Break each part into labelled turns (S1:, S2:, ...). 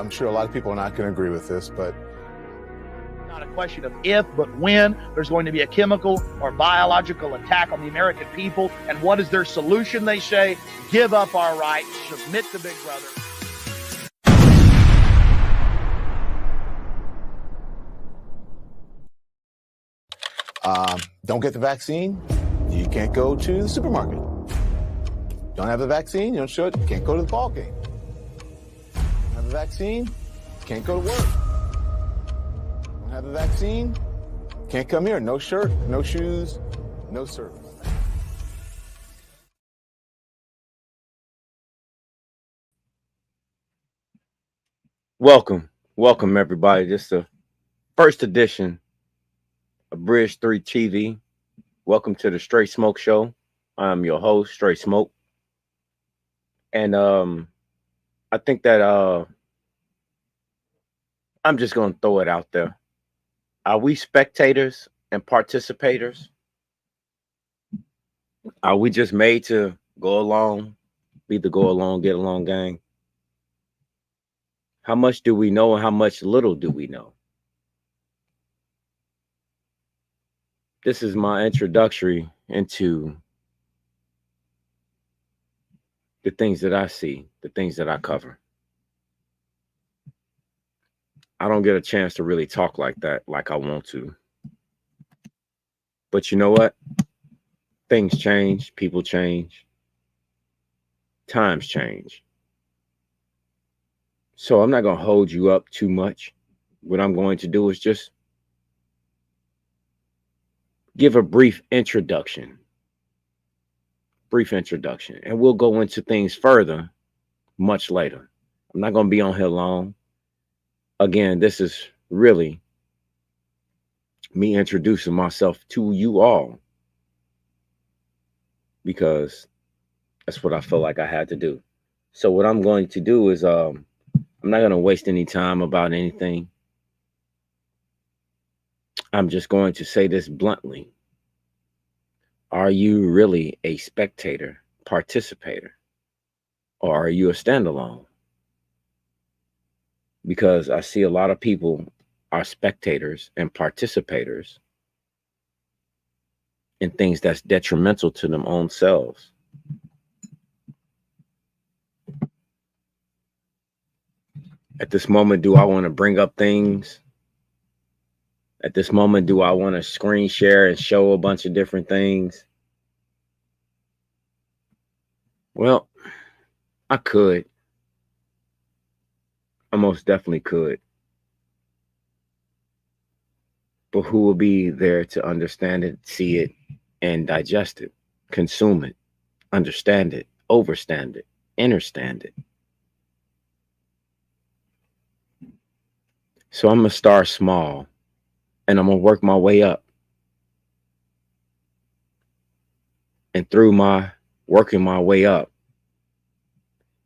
S1: I'm sure a lot of people are not going to agree with this, but
S2: not a question of if, but when there's going to be a chemical or biological attack on the American people. And what is their solution? They say, give up our rights, submit to Big Brother.
S1: Don't get the vaccine, you can't go to the supermarket. Don't have the vaccine, you can't go to the ball game. Don't have the vaccine, you can't go to work. Don't have the vaccine, can't come here. No shirt, no shoes, no service.
S3: Welcome everybody. This is the first edition of Bridge 3 TV. Welcome to the Straight Smoke Show. I'm your host, Straight Smoke. And I think that I'm just going to throw it out there. Are we spectators and participators? Are we just made to go along, be the go along, get along gang? How much do we know and how much little do we know? This is my introductory into the things that I see, the things that I cover. I don't get a chance to really talk like that, like I want to. But you know what? Things change, people change, times change. So I'm not going to hold you up too much. What I'm going to do is just give a brief introduction, and we'll go into things further much later. I'm not going to be on here long. Again, this is really me introducing myself to you all because that's what I feel like I had to do. So what I'm going to do is I'm not going to waste any time about anything. I'm just going to say this bluntly. Are you really a spectator, participator, or are you a standalone? Because I see a lot of people are spectators and participators in things that's detrimental to them own selves. At this moment, do I want to bring up things? At this moment, do I want to screen share and show a bunch of different things? Well, I could. I most definitely could. But who will be there to understand it, see it, and digest it, consume it, understand it, overstand it, understand it? So I'm going to start small. And I'm going to work my way up. And through my working my way up,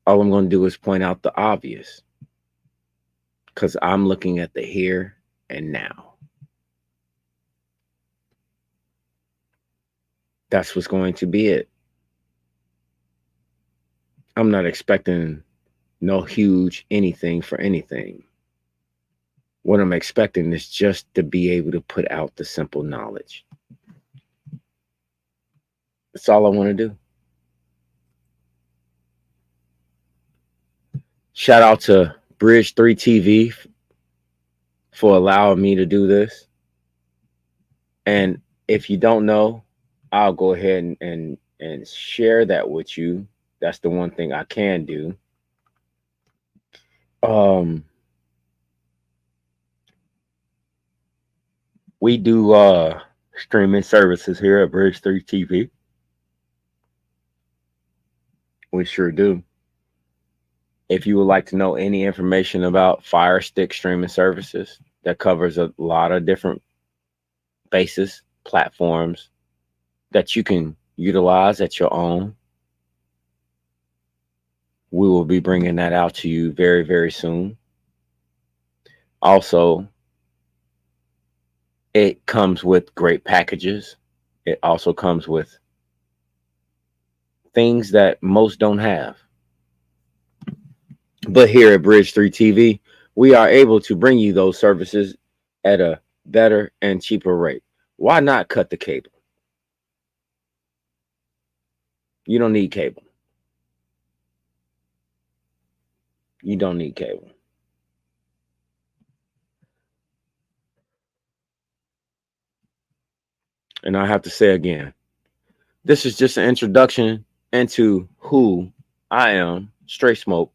S3: all I'm going to do is point out the obvious. Because I'm looking at the here and now. That's what's going to be it. I'm not expecting no huge anything for anything. What I'm expecting is just to be able to put out the simple knowledge. That's all I want to do. Shout out to Bridge 3 TV for allowing me to do this. And if you don't know, I'll go ahead and share that with you. That's the one thing I can do. We do streaming services here at Bridge 3 TV. We sure do. If you would like to know any information about Fire Stick streaming services, that covers a lot of different bases, platforms that you can utilize at your own. We will be bringing that out to you very, very soon. Also, it comes with great packages. It also comes with things that most don't have. But here at Bridge 3 TV, we are able to bring you those services at a better and cheaper rate. Why not cut the cable? You don't need cable. You don't need cable. And I have to say again, this is just an introduction into who I am, Straight Smoke,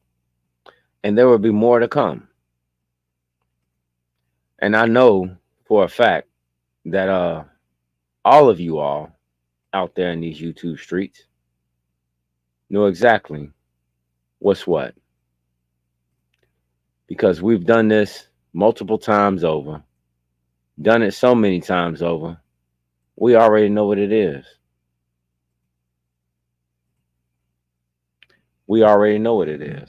S3: and there will be more to come. And I know for a fact that all of you all out there in these YouTube streets know exactly what's what. Because we've done this multiple times over, done it so many times over, we already know what it is. We already know what it is.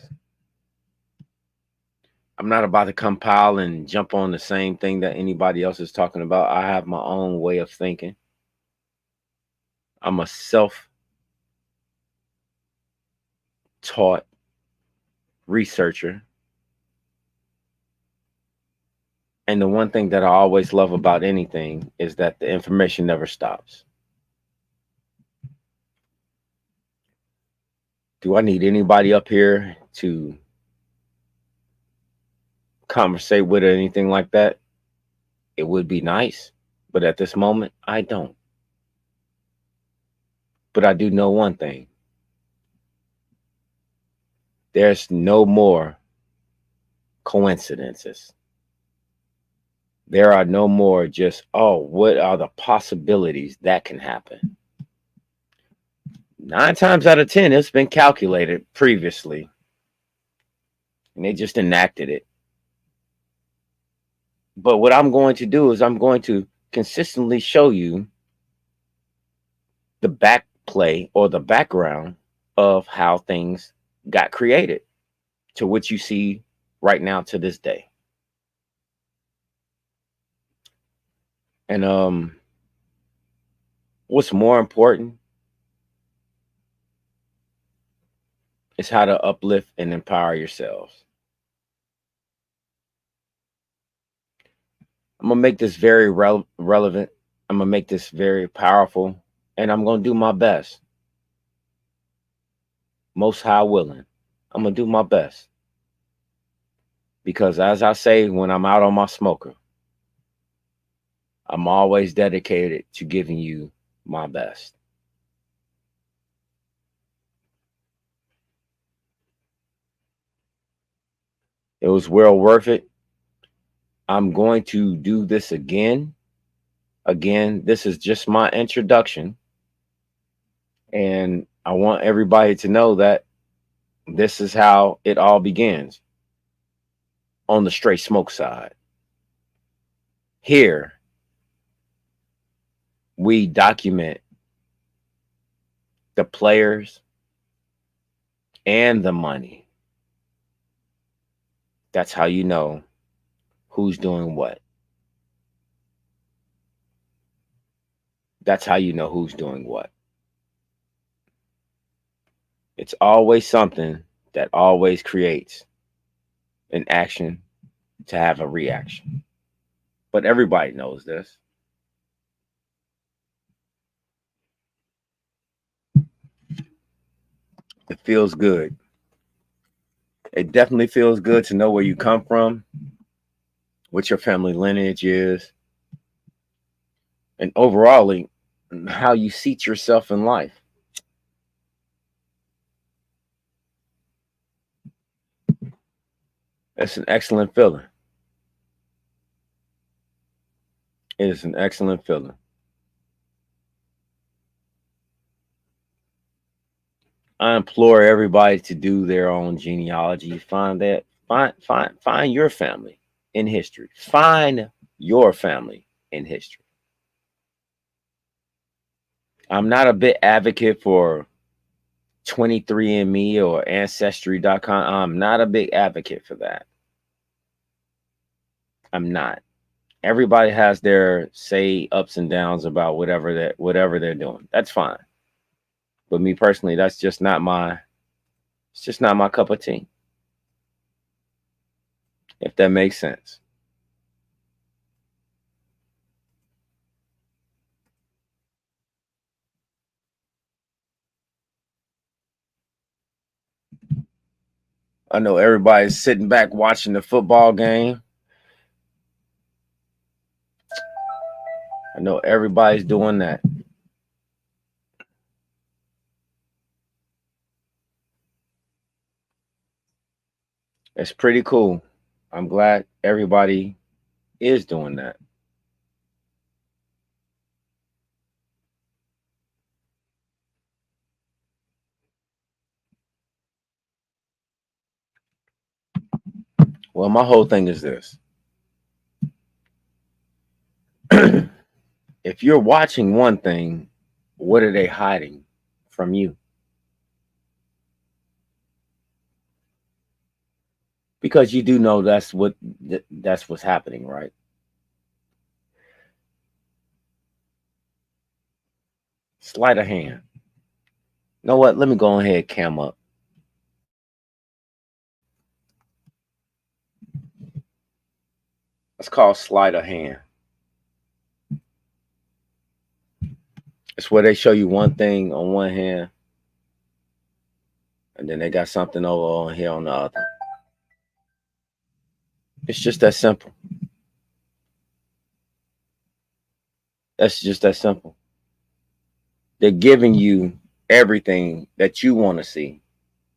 S3: I'm not about to compile and jump on the same thing that anybody else is talking about. I have my own way of thinking. I'm a self-taught researcher. And the one thing that I always love about anything is that the information never stops. Do I need anybody up here to conversate with or anything like that? It would be nice, but at this moment, I don't. But I do know one thing. There's no more coincidences. There are no more just, oh, what are the possibilities that can happen? 9 times out of 10, it's been calculated previously. And they just enacted it. But what I'm going to do is I'm going to consistently show you the back play or the background of how things got created to what you see right now to this day. And what's more important is how to uplift and empower yourselves. I'm going to make this very relevant. I'm going to make this very powerful. And I'm going to do my best. Most high willing. I'm going to do my best. Because as I say, when I'm out on my smoker, I'm always dedicated to giving you my best. It was well worth it. I'm going to do this again. Again, this is just my introduction. And I want everybody to know that this is how it all begins on the Straight Smoke side. Here, we document the players and the money. That's how you know who's doing what. That's how you know who's doing what. It's always something that always creates an action to have a reaction. But everybody knows this. It feels good. It definitely feels good to know where you come from, what your family lineage is, and overall, how you seat yourself in life. It's an excellent feeling. It is an excellent feeling. I implore everybody to do their own genealogy. Find your family in history. Find your family in history. I'm not a big advocate for 23andMe or Ancestry.com. I'm not a big advocate for that. I'm not. Everybody has their say ups and downs about whatever they're doing. That's fine. But me personally, that's just not my, it's just not my cup of tea. if that makes sense. I know everybody's sitting back watching the football game. I know everybody's doing that. It's pretty cool. I'm glad everybody is doing that. Well, my whole thing is this. If you're watching one thing, what are they hiding from you? Because you do know that's what's happening, right? Sleight of hand. You know what? Let me go ahead, cam up. It's called sleight of hand. It's where they show you one thing on one hand, and then they got something over on here on the other. It's just that simple. That's just that simple. They're giving you everything that you want to see,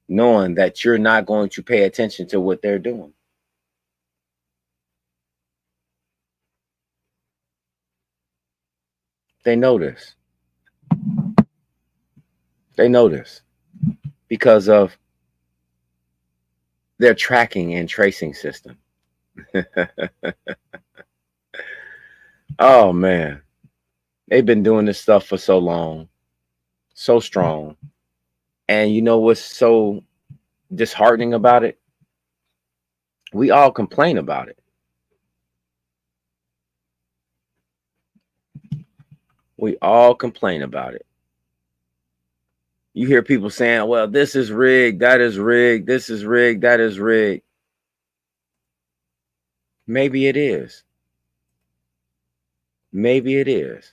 S3: knowing that you're not going to pay attention to what they're doing. They know this. They know this because of their tracking and tracing system. Oh man, they've been doing this stuff for so long, so strong. And you know what's so disheartening about it? We all complain about it. We all complain about it. You hear people saying, well, this is rigged, that is rigged, this is rigged, that is rigged. Maybe it is. Maybe it is.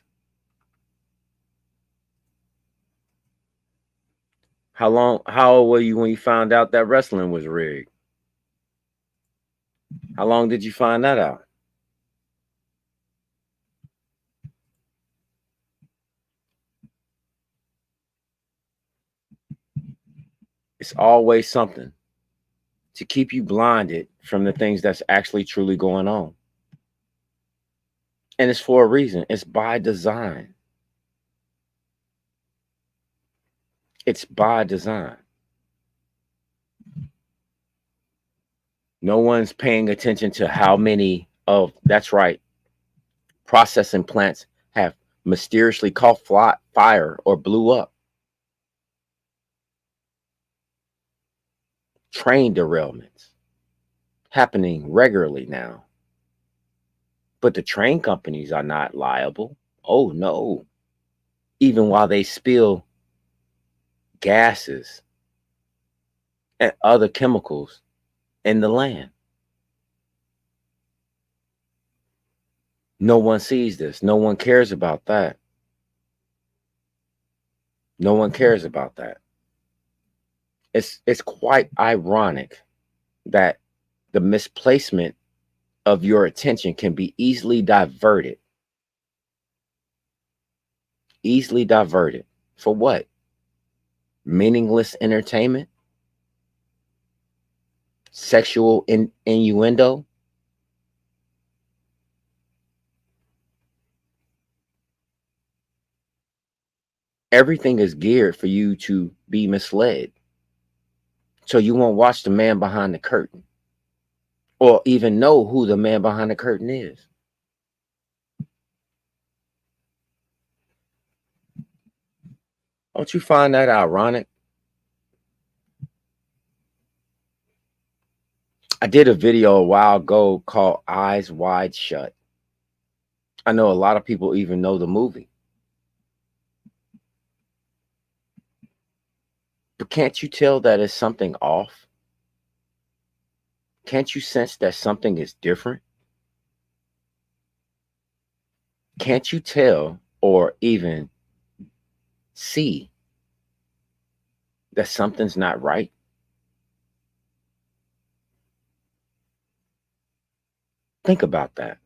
S3: How old were you when you found out that wrestling was rigged? How long did you find that out? It's always something to keep you blinded from the things that's actually truly going on. And it's for a reason. It's by design. It's by design. No one's paying attention to how many of, that's right, processing plants have mysteriously caught fire or blew up. Train derailments happening regularly now. But the train companies are not liable. Oh no. Even while they spill gases and other chemicals in the land. No one sees this. No one cares about that. No one cares about that. It's quite ironic that the misplacement of your attention can be easily diverted. Easily diverted. For what? Meaningless entertainment? Sexual innuendo? Everything is geared for you to be misled. So you won't watch the man behind the curtain or even know who the man behind the curtain is. Don't you find that ironic? I did a video a while ago called Eyes Wide Shut. I know a lot of people even know the movie. But can't you tell that it's something off? Can't you sense that something is different? Can't you tell or even see that something's not right? Think about that.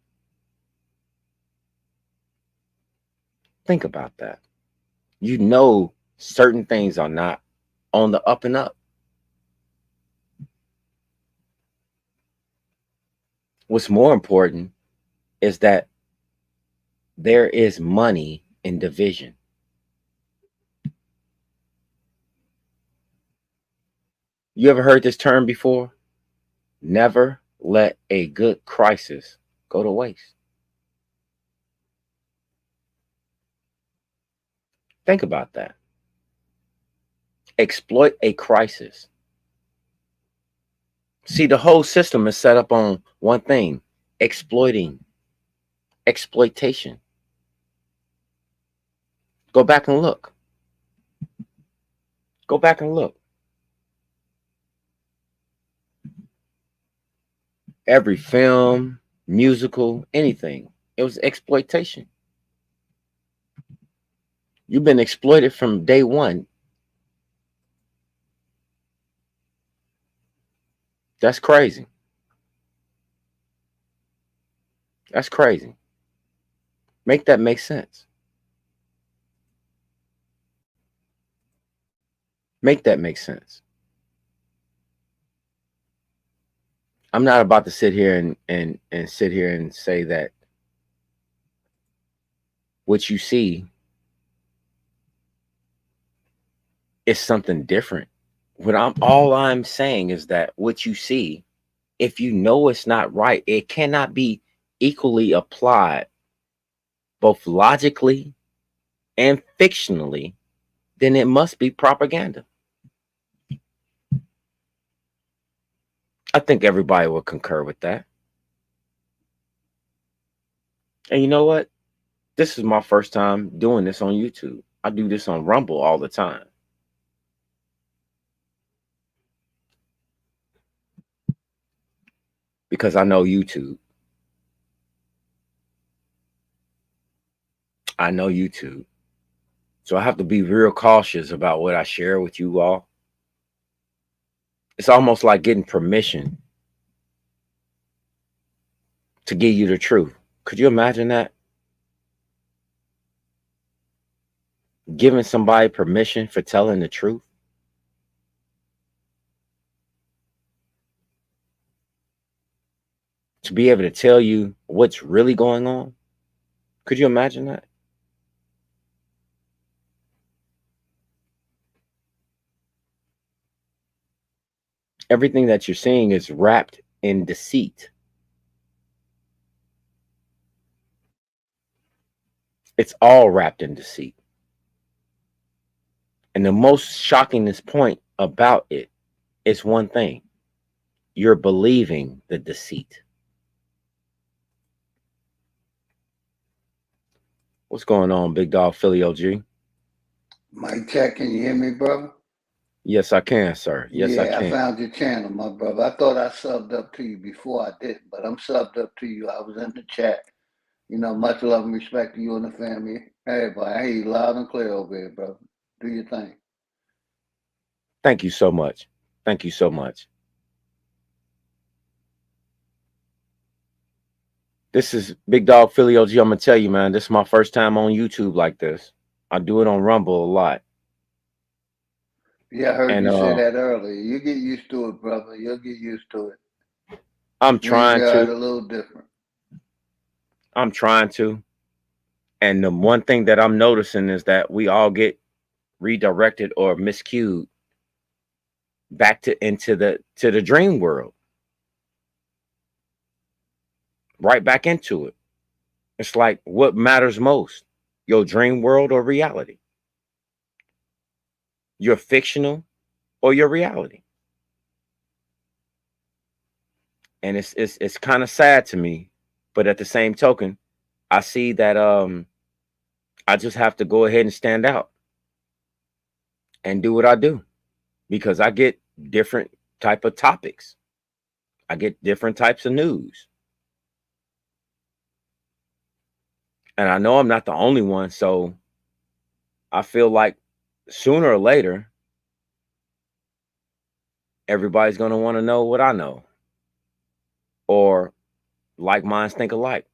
S3: Think about that. You know, certain things are not on the up and up. What's more important is that there is money in division. You ever heard this term before? Never let a good crisis go to waste. Think about that. Exploit a crisis. See, the whole system is set up on one thing: exploitation. Go back and look. Go back and look. Every film, musical, anything, it was exploitation. You've been exploited from day one. That's crazy. That's crazy. Make that make sense. Make that make sense. I'm not about to sit here and sit here and say that what you see is something different. All I'm saying is that what you see, if you know it's not right, it cannot be equally applied both logically and fictionally, then it must be propaganda. I think everybody will concur with that. And you know what? This is my first time doing this on YouTube. I do this on Rumble all the time. Because I know YouTube. I know YouTube. So I have to be real cautious about what I share with you all. It's almost like getting permission to give you the truth. Could you imagine that? Giving somebody permission for telling the truth? To be able to tell you what's really going on? Could you imagine that? Everything that you're seeing is wrapped in deceit. It's all wrapped in deceit. And the most shockingest point about it is one thing: you're believing the deceit. What's going on, Big Dog Philly OG?
S4: Mike check, can you hear me, brother?
S3: Yes, I can, sir. Yes,
S4: yeah,
S3: I can.
S4: I found your channel, my brother. I thought I subbed up to you before I didn't, but I'm subbed up to you. I was in the chat. You know, much love and respect to you and the family. Everybody, I hear you loud and clear over here, brother. Do your thing.
S3: Thank you so much. Thank you so much. This is Big Dog Philly OG. I'm going to tell you, man, this is my first time on YouTube like this. I do it on Rumble a lot.
S4: Yeah, I heard you say that earlier. You get used to it, brother. You'll get used to it.
S3: I'm trying to.
S4: It's a little different.
S3: I'm trying to. And the one thing that I'm noticing is that we all get redirected or miscued back into the dream world. Right back into it. It's like, what matters most? Your dream world or reality? Your fictional or your reality? And it's kind of sad to me, but at the same token, I see that I just have to go ahead and stand out and do what I do, because I get different type of topics. I get different types of news. And I know I'm not the only one, so I feel like sooner or later, everybody's going to want to know what I know, or like minds think alike.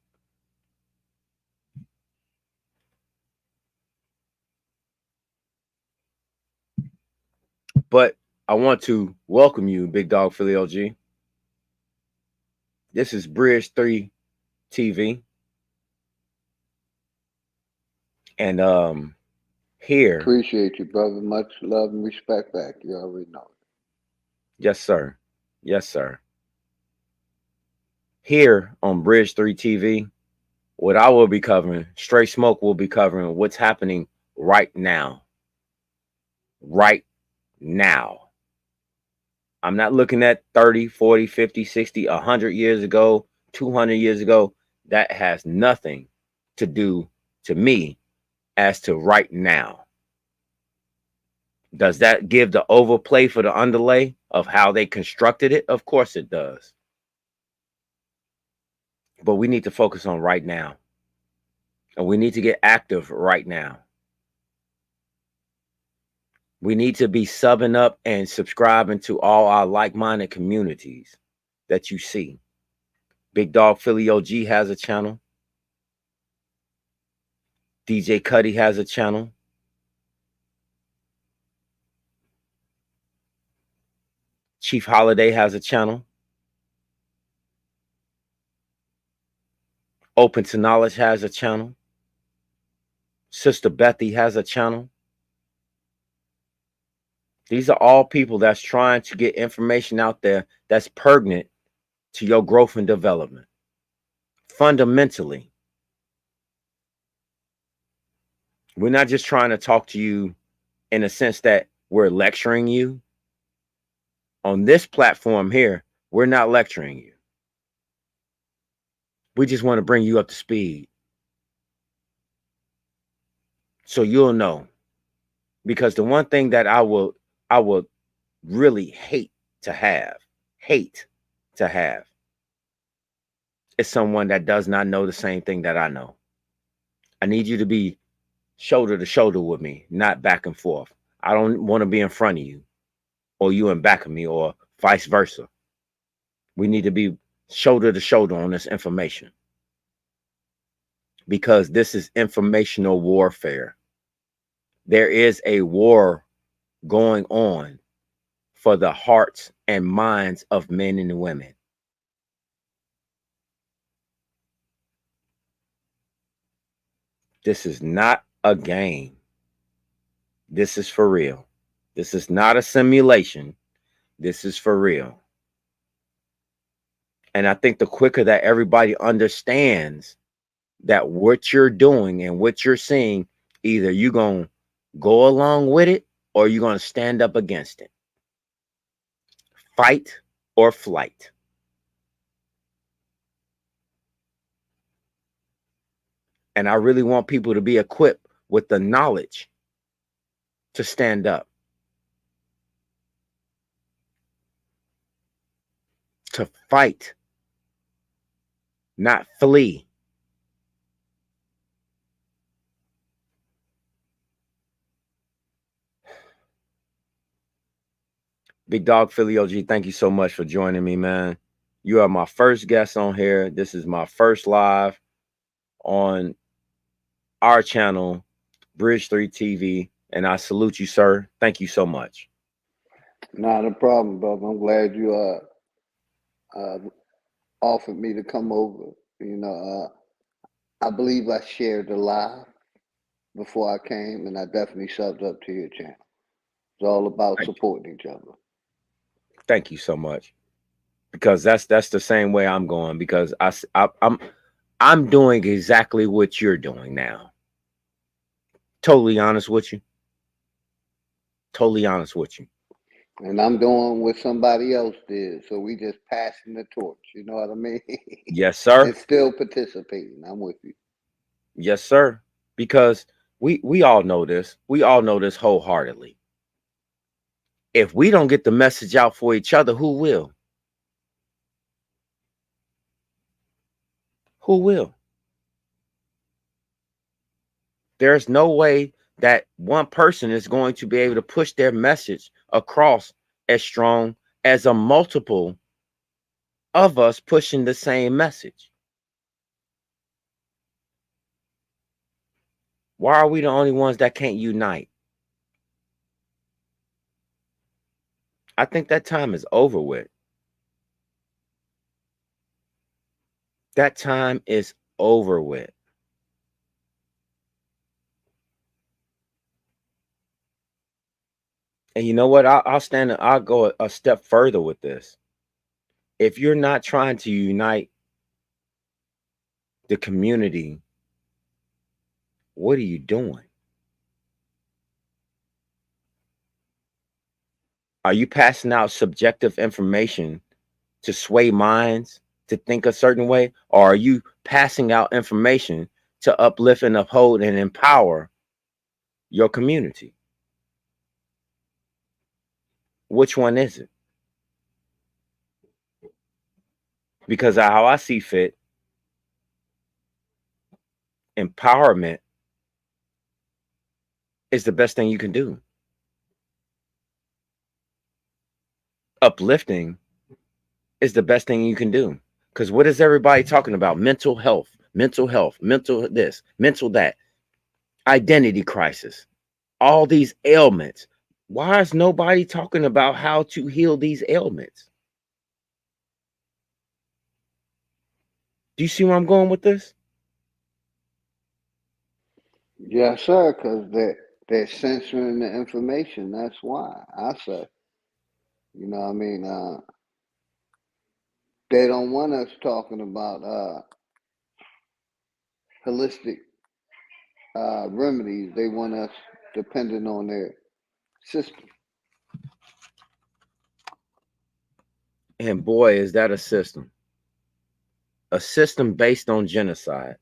S3: But I want to welcome you, Big Dog Philly OG. This is Bridge 3 TV. And here,
S4: Appreciate you, brother. Much love and respect back. You already know.
S3: yes, sir. Yes, sir. Here on Bridge 3 TV, what I will be covering, Straight Smoke will be covering what's happening right now. Right now. I'm not looking at 30, 40, 50, 60, 100 years ago, 200 years ago. That has nothing to do to me as to right now. Does that give the overplay for the underlay of how they constructed it? Of course it does. But we need to focus on right now. And we need to get active right now. We need to be subbing up and subscribing to all our like-minded communities that you see. Big Dog Philly OG has a channel. DJ Cuddy has a channel. Chief Holiday has a channel. Open to Knowledge has a channel. Sister Bethy has a channel. These are all people that's trying to get information out there that's pertinent to your growth and development. Fundamentally, we're not just trying to talk to you in a sense that we're lecturing you. On this platform here, we're not lecturing you. We just want to bring you up to speed so you'll know. Because the one thing that I will really hate to have is someone that does not know the same thing that I know. I need you to be shoulder to shoulder with me, not back and forth. I don't want to be in front of you or you in back of me or vice versa. We need to be shoulder to shoulder on this information, because this is informational warfare. There is a war going on for the hearts and minds of men and women. This is not a game. This is for real. This is not a simulation. This is for real. And I think the quicker that everybody understands that what you're doing and what you're seeing, either you're going to go along with it or you're going to stand up against it. Fight or flight. And I really want people to be equipped with the knowledge to stand up, to fight, not flee. Big Dog Philly OG, thank you so much for joining me, man. You are my first guest on here. This is my first live on our channel, Bridge 3 TV, and I salute you, sir. Thank you so much.
S4: Not a problem, brother. I'm glad you offered me to come over. You know, I believe I shared the live before I came, and I definitely subbed up to your channel. It's all about supporting each other.
S3: Thank you so much, because that's the same way I'm going, because I'm doing exactly what you're doing now. Totally honest with you. Totally honest with you.
S4: And I'm doing what somebody else did, so we just passing the torch. You know what I mean?
S3: Yes, sir.
S4: And still participating. I'm with you.
S3: Yes, sir. Because we all know this. We all know this wholeheartedly. If we don't get the message out for each other, who will? Who will? There's no way that one person is going to be able to push their message across as strong as a multiple of us pushing the same message. Why are we the only ones that can't unite? I think that time is over with. That time is over with. And you know what? I'll go a step further with this. If you're not trying to unite the community, what are you doing? Are you passing out subjective information to sway minds to think a certain way? Or are you passing out information to uplift and uphold and empower your community? Which one is it? Because how I see fit, empowerment is the best thing you can do. Uplifting is the best thing you can do. Because what is everybody talking about? Mental health, mental this, mental that, identity crisis, all these ailments. Why is nobody talking about how to heal these ailments? Do you see where I'm going with this?
S4: Yes, sir, because they're censoring the information. That's why I say, you know what I mean? They don't want us talking about holistic remedies. They want us dependent on their system.
S3: And boy, is that a system. A system based on genocide.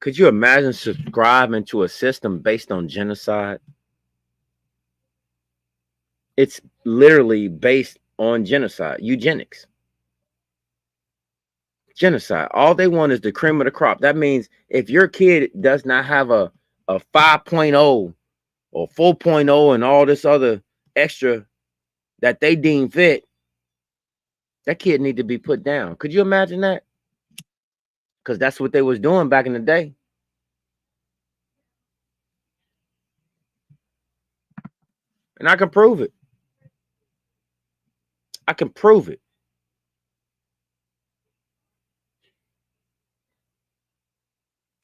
S3: Could you imagine subscribing to a system based on genocide? It's literally based on genocide, eugenics. Genocide. All they want is the cream of the crop. That means if your kid does not have a 5.0 or 4.0 and all this other extra that they deem fit, that kid need to be put down. Could you imagine that? Because that's what they was doing back in the day. And I can prove it. I can prove it.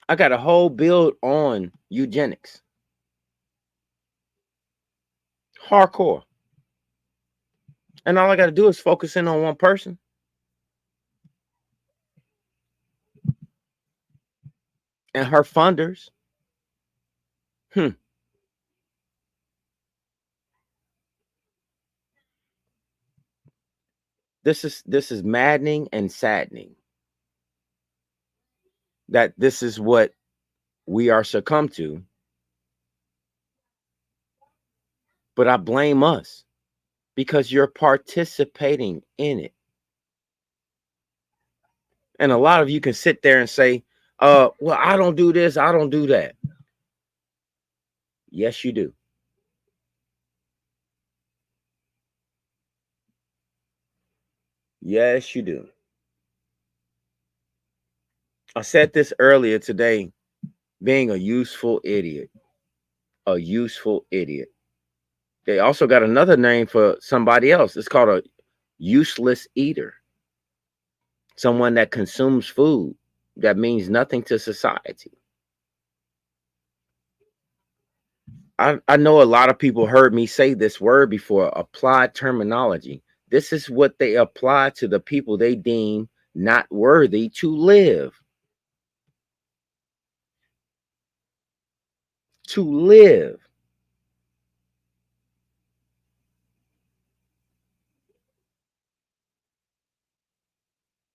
S3: I got a whole build on eugenics. Hardcore. And all I got to do is focus in on one person. And her funders. This is maddening and saddening. That this is what we are succumbed to. But I blame us because you're participating in it. And a lot of you can sit there and say, well, I don't do this, I don't do that. Yes, you do. Yes, you do. I said this earlier today, being a useful idiot. A useful idiot. They also got another name for somebody else. It's called a useless eater. Someone that consumes food that means nothing to society. I know a lot of people heard me say this word before, applied terminology. This is what they apply to the people they deem not worthy to live. To live.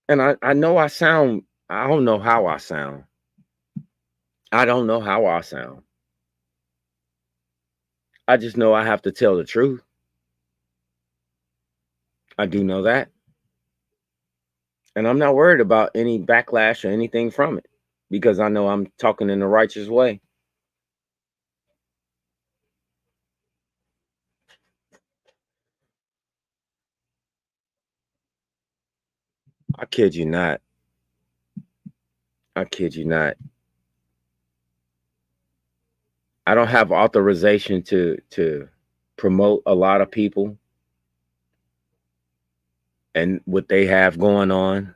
S3: And I know I don't know how I sound. I don't know how I sound. I just know I have to tell the truth. I do know that. And I'm not worried about any backlash or anything from it because I know I'm talking in the righteous way. I kid you not. I kid you not. I don't have authorization to promote a lot of people and what they have going on.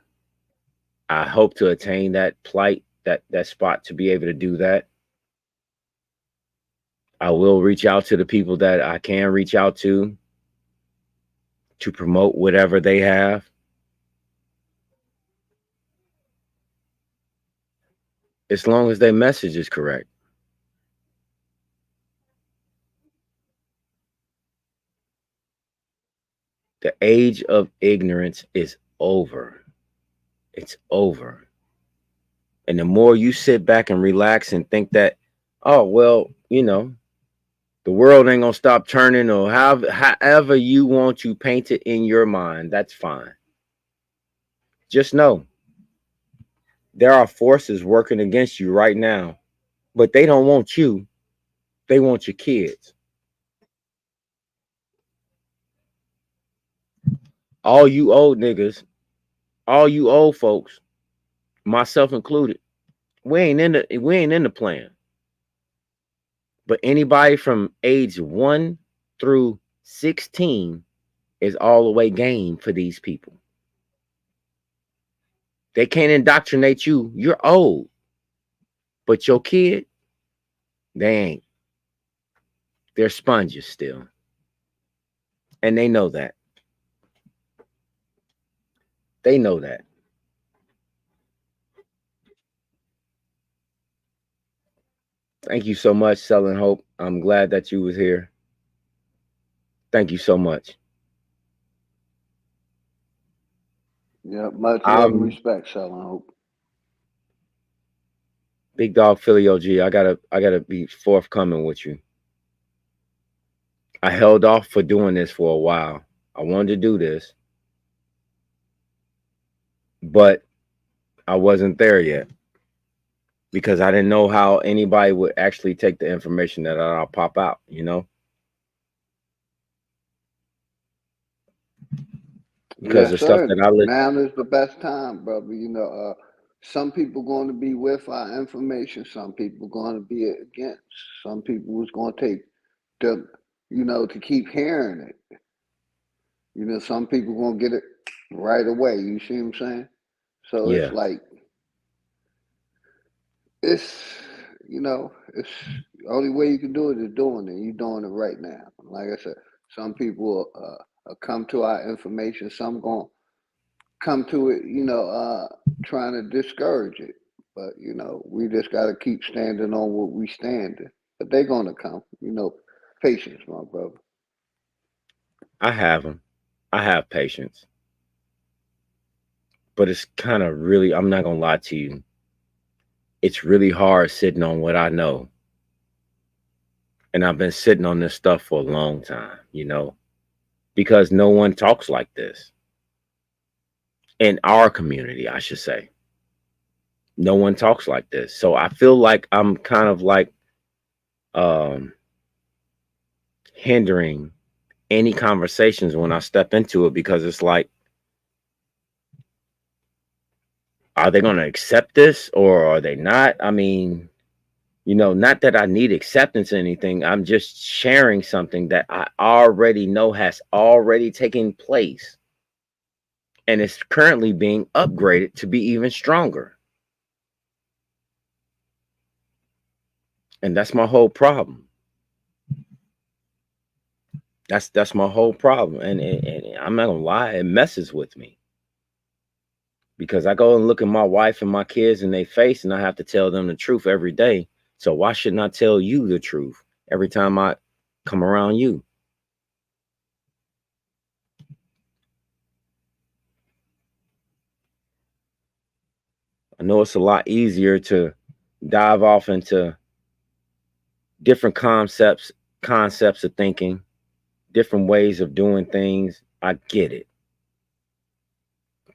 S3: I hope to attain that plight, that spot to be able to do that. I will reach out to the people that I can reach out to promote whatever they have. As long as their message is correct. The age of ignorance is over. It's over. And the more you sit back and relax and think that, oh, well, you know, the world ain't gonna stop turning, or however you want to paint it in your mind, that's fine. Just know there are forces working against you right now, but they don't want you. They want your kids. All you old niggas, all you old folks, myself included, we ain't in the plan. But anybody from age 1 through 16 is all the way game for these people. They can't indoctrinate you. You're old. But your kid, they ain't. They're sponges still. And they know that. They know that. Thank you so much, Selling Hope. I'm glad that you was here. Thank you so much.
S4: Yeah, much love and respect, Selling Hope.
S3: Big Dog Philly OG, I gotta be forthcoming with you. I held off for doing this for a while. I wanted to do this, but I wasn't there yet because I didn't know how anybody would actually take the information that I'll pop out, you know? Because
S4: Yes,
S3: the stuff
S4: sir.
S3: that I
S4: Now is the best time, brother. You know, some people going to be with our information. Some people going to be against. Some people was going to take the, you know, to keep hearing it. You know, some people going to get it right away. You see what I'm saying? So it's
S3: yeah,
S4: like, it's, you know, it's the only way you can do it is doing it. You're doing it right now. Like I said, some people come to our information. Some going to come to it, you know, trying to discourage it. But, you know, we just got to keep standing on what we stand in. But they're going to come, you know, patience, my brother.
S3: I have them. I have patience. But it's kind of really, I'm not going to lie to you. It's really hard sitting on what I know. And I've been sitting on this stuff for a long time, you know, because no one talks like this. In our community, I should say. No one talks like this. So I feel like I'm kind of like hindering any conversations when I step into it, because it's like, are they going to accept this or are they not? I mean, you know, not that I need acceptance or anything. I'm just sharing something that I already know has already taken place. And it's currently being upgraded to be even stronger. And that's my whole problem. That's my whole problem. And I'm not gonna lie, it messes with me. Because I go and look at my wife and my kids in their face and I have to tell them the truth every day. So why shouldn't I tell you the truth every time I come around you? I know it's a lot easier to dive off into different concepts of thinking, different ways of doing things. I get it.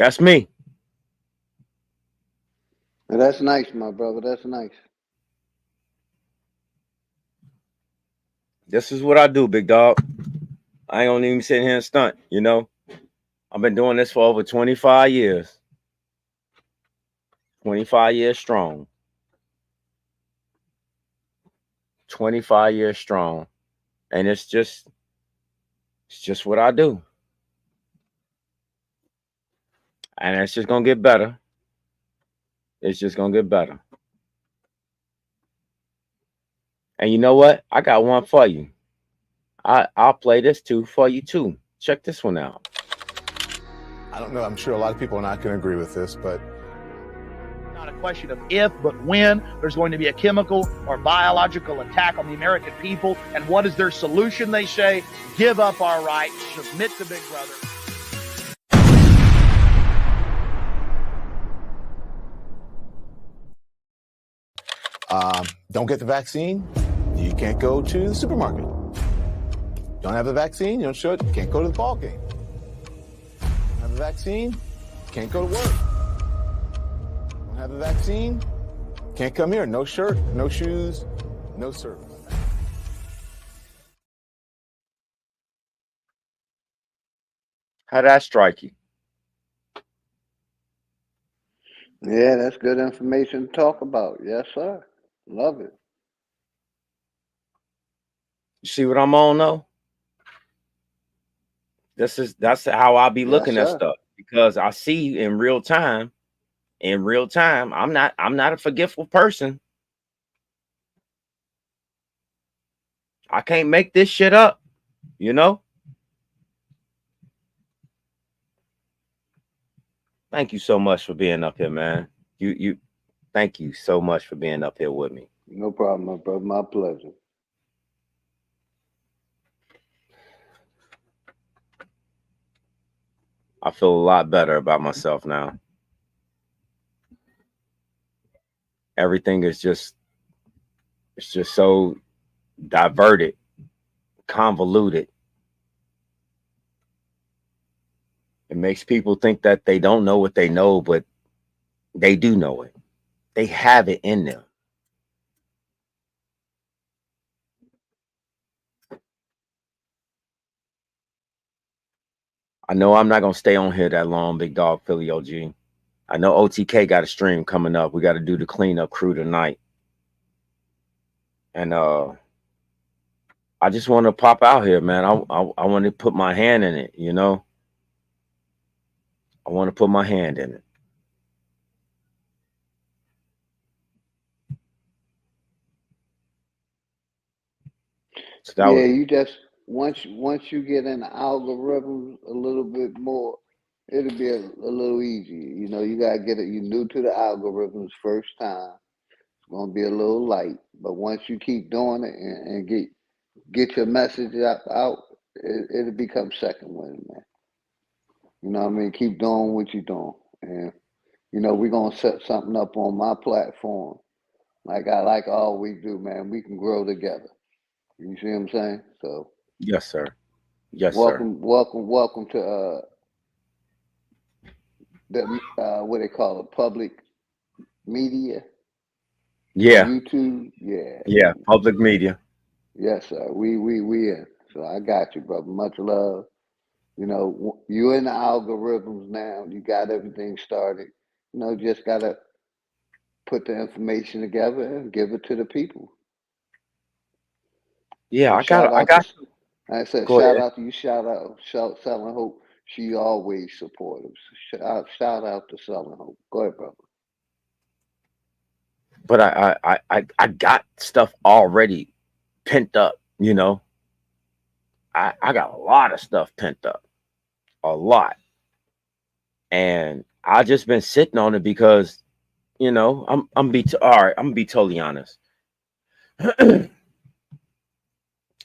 S3: That's me.
S4: And that's nice, my brother. That's nice.
S3: This is what I do, big dog. I ain't gonna even sit here and stunt, you know. I've been doing this for over 25 years. 25 years strong. 25 years strong. And it's just what I do. And it's just gonna get better. It's just gonna get better. And you know what? I got one for you. I'll play this too for you too. Check this one out.
S1: I don't know. I'm sure a lot of people are not going to agree with this, but
S2: Not a question of if, but when there's going to be a chemical or biological attack on the American people. And what is their solution? They say, give up our rights, submit to Big Brother.
S1: don't get the vaccine, you can't go to the supermarket. Don't have the vaccine, you don't show it, you can't go to the ball game. Don't have the vaccine, you can't go to work. Don't have the vaccine, can't come here. No shirt, no shoes, no service.
S3: How'd that strike you?
S4: Yeah, that's good information to talk about. Yes, sir. Love it.
S3: You see what I'm on though? That's how I be
S4: Yes,
S3: looking at
S4: sir.
S3: stuff, because I see in real time. In real time, I'm not a forgetful person. I can't make this shit up, you know? Thank you so much for being up here, man. You thank you so much for being up here with me.
S4: No problem, my brother. My pleasure.
S3: I feel a lot better about myself now. Everything is just, it's just so diverted, convoluted. It makes people think that they don't know what they know, but they do know it. They have it in them. I know I'm not gonna stay on here that long, Big Dog Philly OG. I know OTK got a stream coming up. We got to do the cleanup crew tonight. And I just want to pop out here, man. I want to put my hand in it, you know? I want to put my hand in it. So that
S4: Yeah,
S3: was,
S4: you just once you get in the algorithms a little bit more, it'll be a little easier. You know, you gotta get it. You're new to the algorithms first time. It's gonna be a little light, but once you keep doing it and get your message out, it'll become second wind, man. You know what I mean? Keep doing what you're doing, and you know we're gonna set something up on my platform. Like I always do, man. We can grow together. You see what I'm saying? So
S3: yes, sir. Yes, sir.
S4: welcome to the what they call it, public media on
S3: Yeah.
S4: YouTube. Yeah,
S3: Yeah. Public media.
S4: yes, sir. We in. So I got you, brother. Much love. You know, you in the algorithms now. You got everything started. You know, just gotta put the information together and give it to the people.
S3: Yeah,
S4: So
S3: I got
S4: shout out to,
S3: you.
S4: like I said,
S3: Go
S4: shout
S3: ahead.
S4: out to you. Shout Selling Hope. She always supportive. Shout out to Selling Hope. Go ahead, brother.
S3: But I got stuff already pent up, you know. I got a lot of stuff pent up. A lot. And I just been sitting on it because, you know, all right, I'm gonna be totally honest.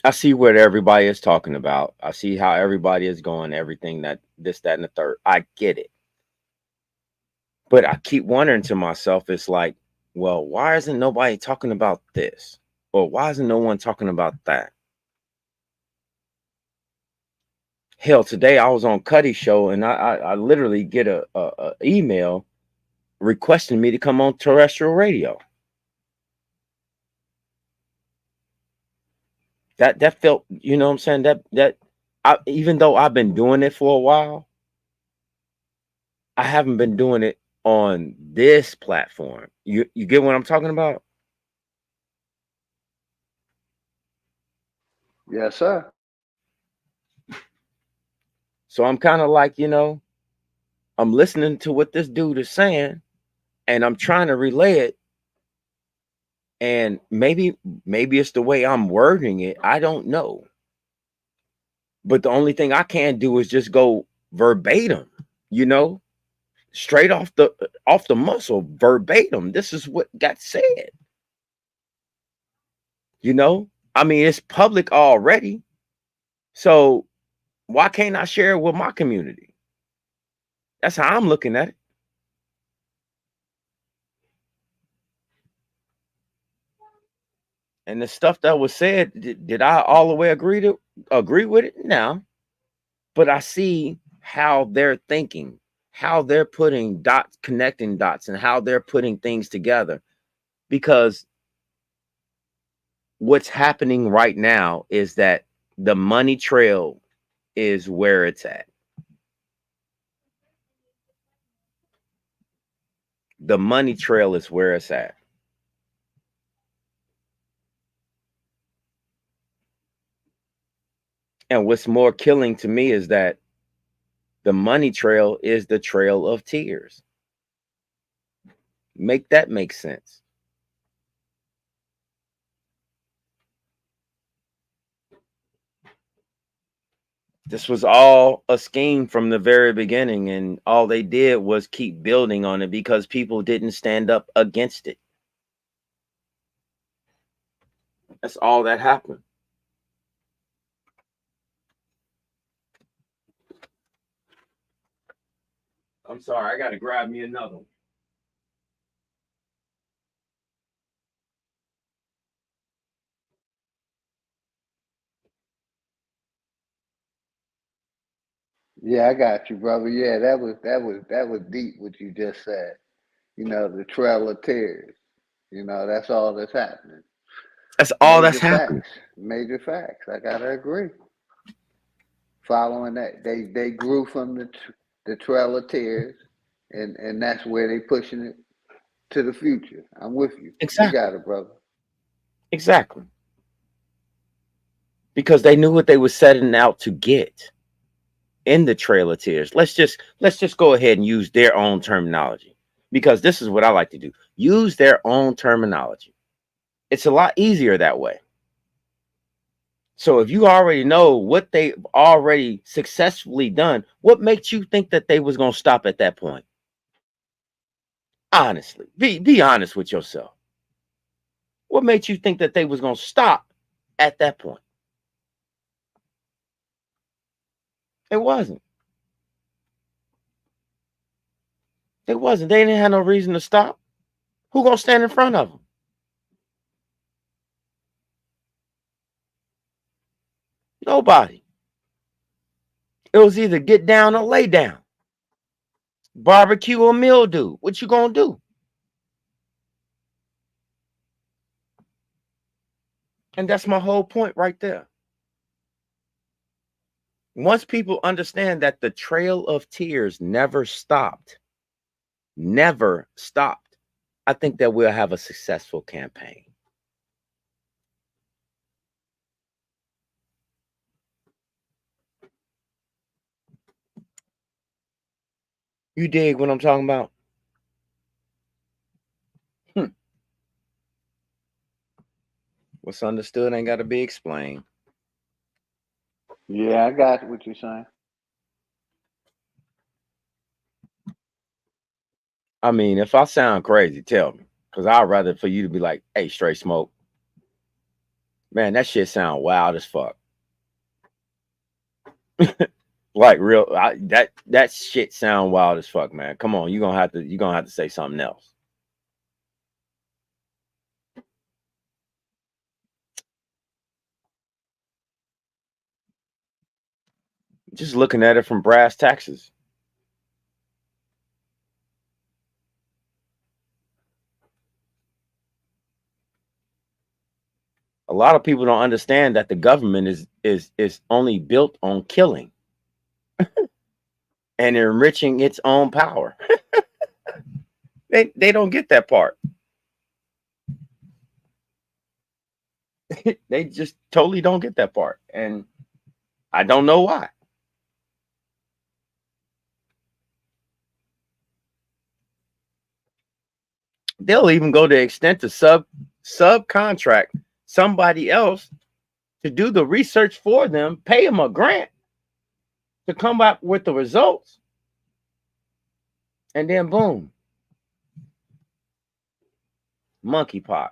S3: I see what everybody is talking about. I see how everybody is going, everything that this, that, and the third. I get it. But I keep wondering to myself, it's like, well, why isn't nobody talking about this? Or why isn't no one talking about that? Hell, today I was on Cuddy's show and I literally get a email requesting me to come on terrestrial radio. That felt, you know what I'm saying? That even though I've been doing it for a while, I haven't been doing it on this platform. You get what I'm talking about?
S4: Yes, sir.
S3: So I'm kind of like, I'm listening to what this dude is saying and I'm trying to relay it. And maybe it's the way I'm wording it. I don't know. But the only thing I can do is just go verbatim, straight off the muscle, verbatim. This is what got said. I mean, it's public already. So why can't I share it with my community? That's how I'm looking at it. And the stuff that was said, did I all the way agree with it? No. But I see how they're thinking, how they're putting dots, connecting dots, and how they're putting things together. Because what's happening right now is that the money trail is where it's at. The money trail is where it's at. And what's more killing to me is that the money trail is the trail of tears. Make that make sense. This was all a scheme from the very beginning, and all they did was keep building on it because people didn't stand up against it. That's all that happened. I'm sorry, I gotta grab me another one.
S4: Yeah, I got you, brother. Yeah, that was deep what you just said. The Trail of Tears. That's all that's happening.
S3: That's all that's
S4: Major
S3: happening.
S4: facts. Major facts. I gotta agree. Following that, they grew from the Trail of Tears, and that's where they pushing it to the future. I'm with you. You
S3: Exactly.
S4: got it, brother.
S3: Exactly. Because they knew what they were setting out to get in the Trail of Tears. Let's just go ahead and use their own terminology. Because this is what I like to do. Use their own terminology. It's a lot easier that way. So if you already know what they've already successfully done, what makes you think that they was going to stop at that point? Honestly, be honest with yourself. What made you think that they was going to stop at that point? It wasn't. It wasn't. They didn't have no reason to stop. Who going to stand in front of them? Nobody. It was either get down or lay down. Barbecue or mildew. What you going to do? And that's my whole point right there. Once people understand that the Trail of Tears never stopped, I think that we'll have a successful campaign. You dig what I'm talking about? What's understood ain't got to be explained.
S4: Yeah, I got what you're saying.
S3: I mean, if I sound crazy, tell me. Because I'd rather for you to be like, hey, straight smoke. Man, that shit sound wild as fuck. Like real, that shit sound wild as fuck, man. Come on, you're gonna have to say something else. Just looking at it from brass taxes. A lot of people don't understand that the government is only built on killing and enriching its own power. They don't get that part. They just totally don't get that part. And I don't know why. They'll even go to the extent to subcontract somebody else to do the research for them, pay them a grant to come back with the results, and then boom, monkeypox.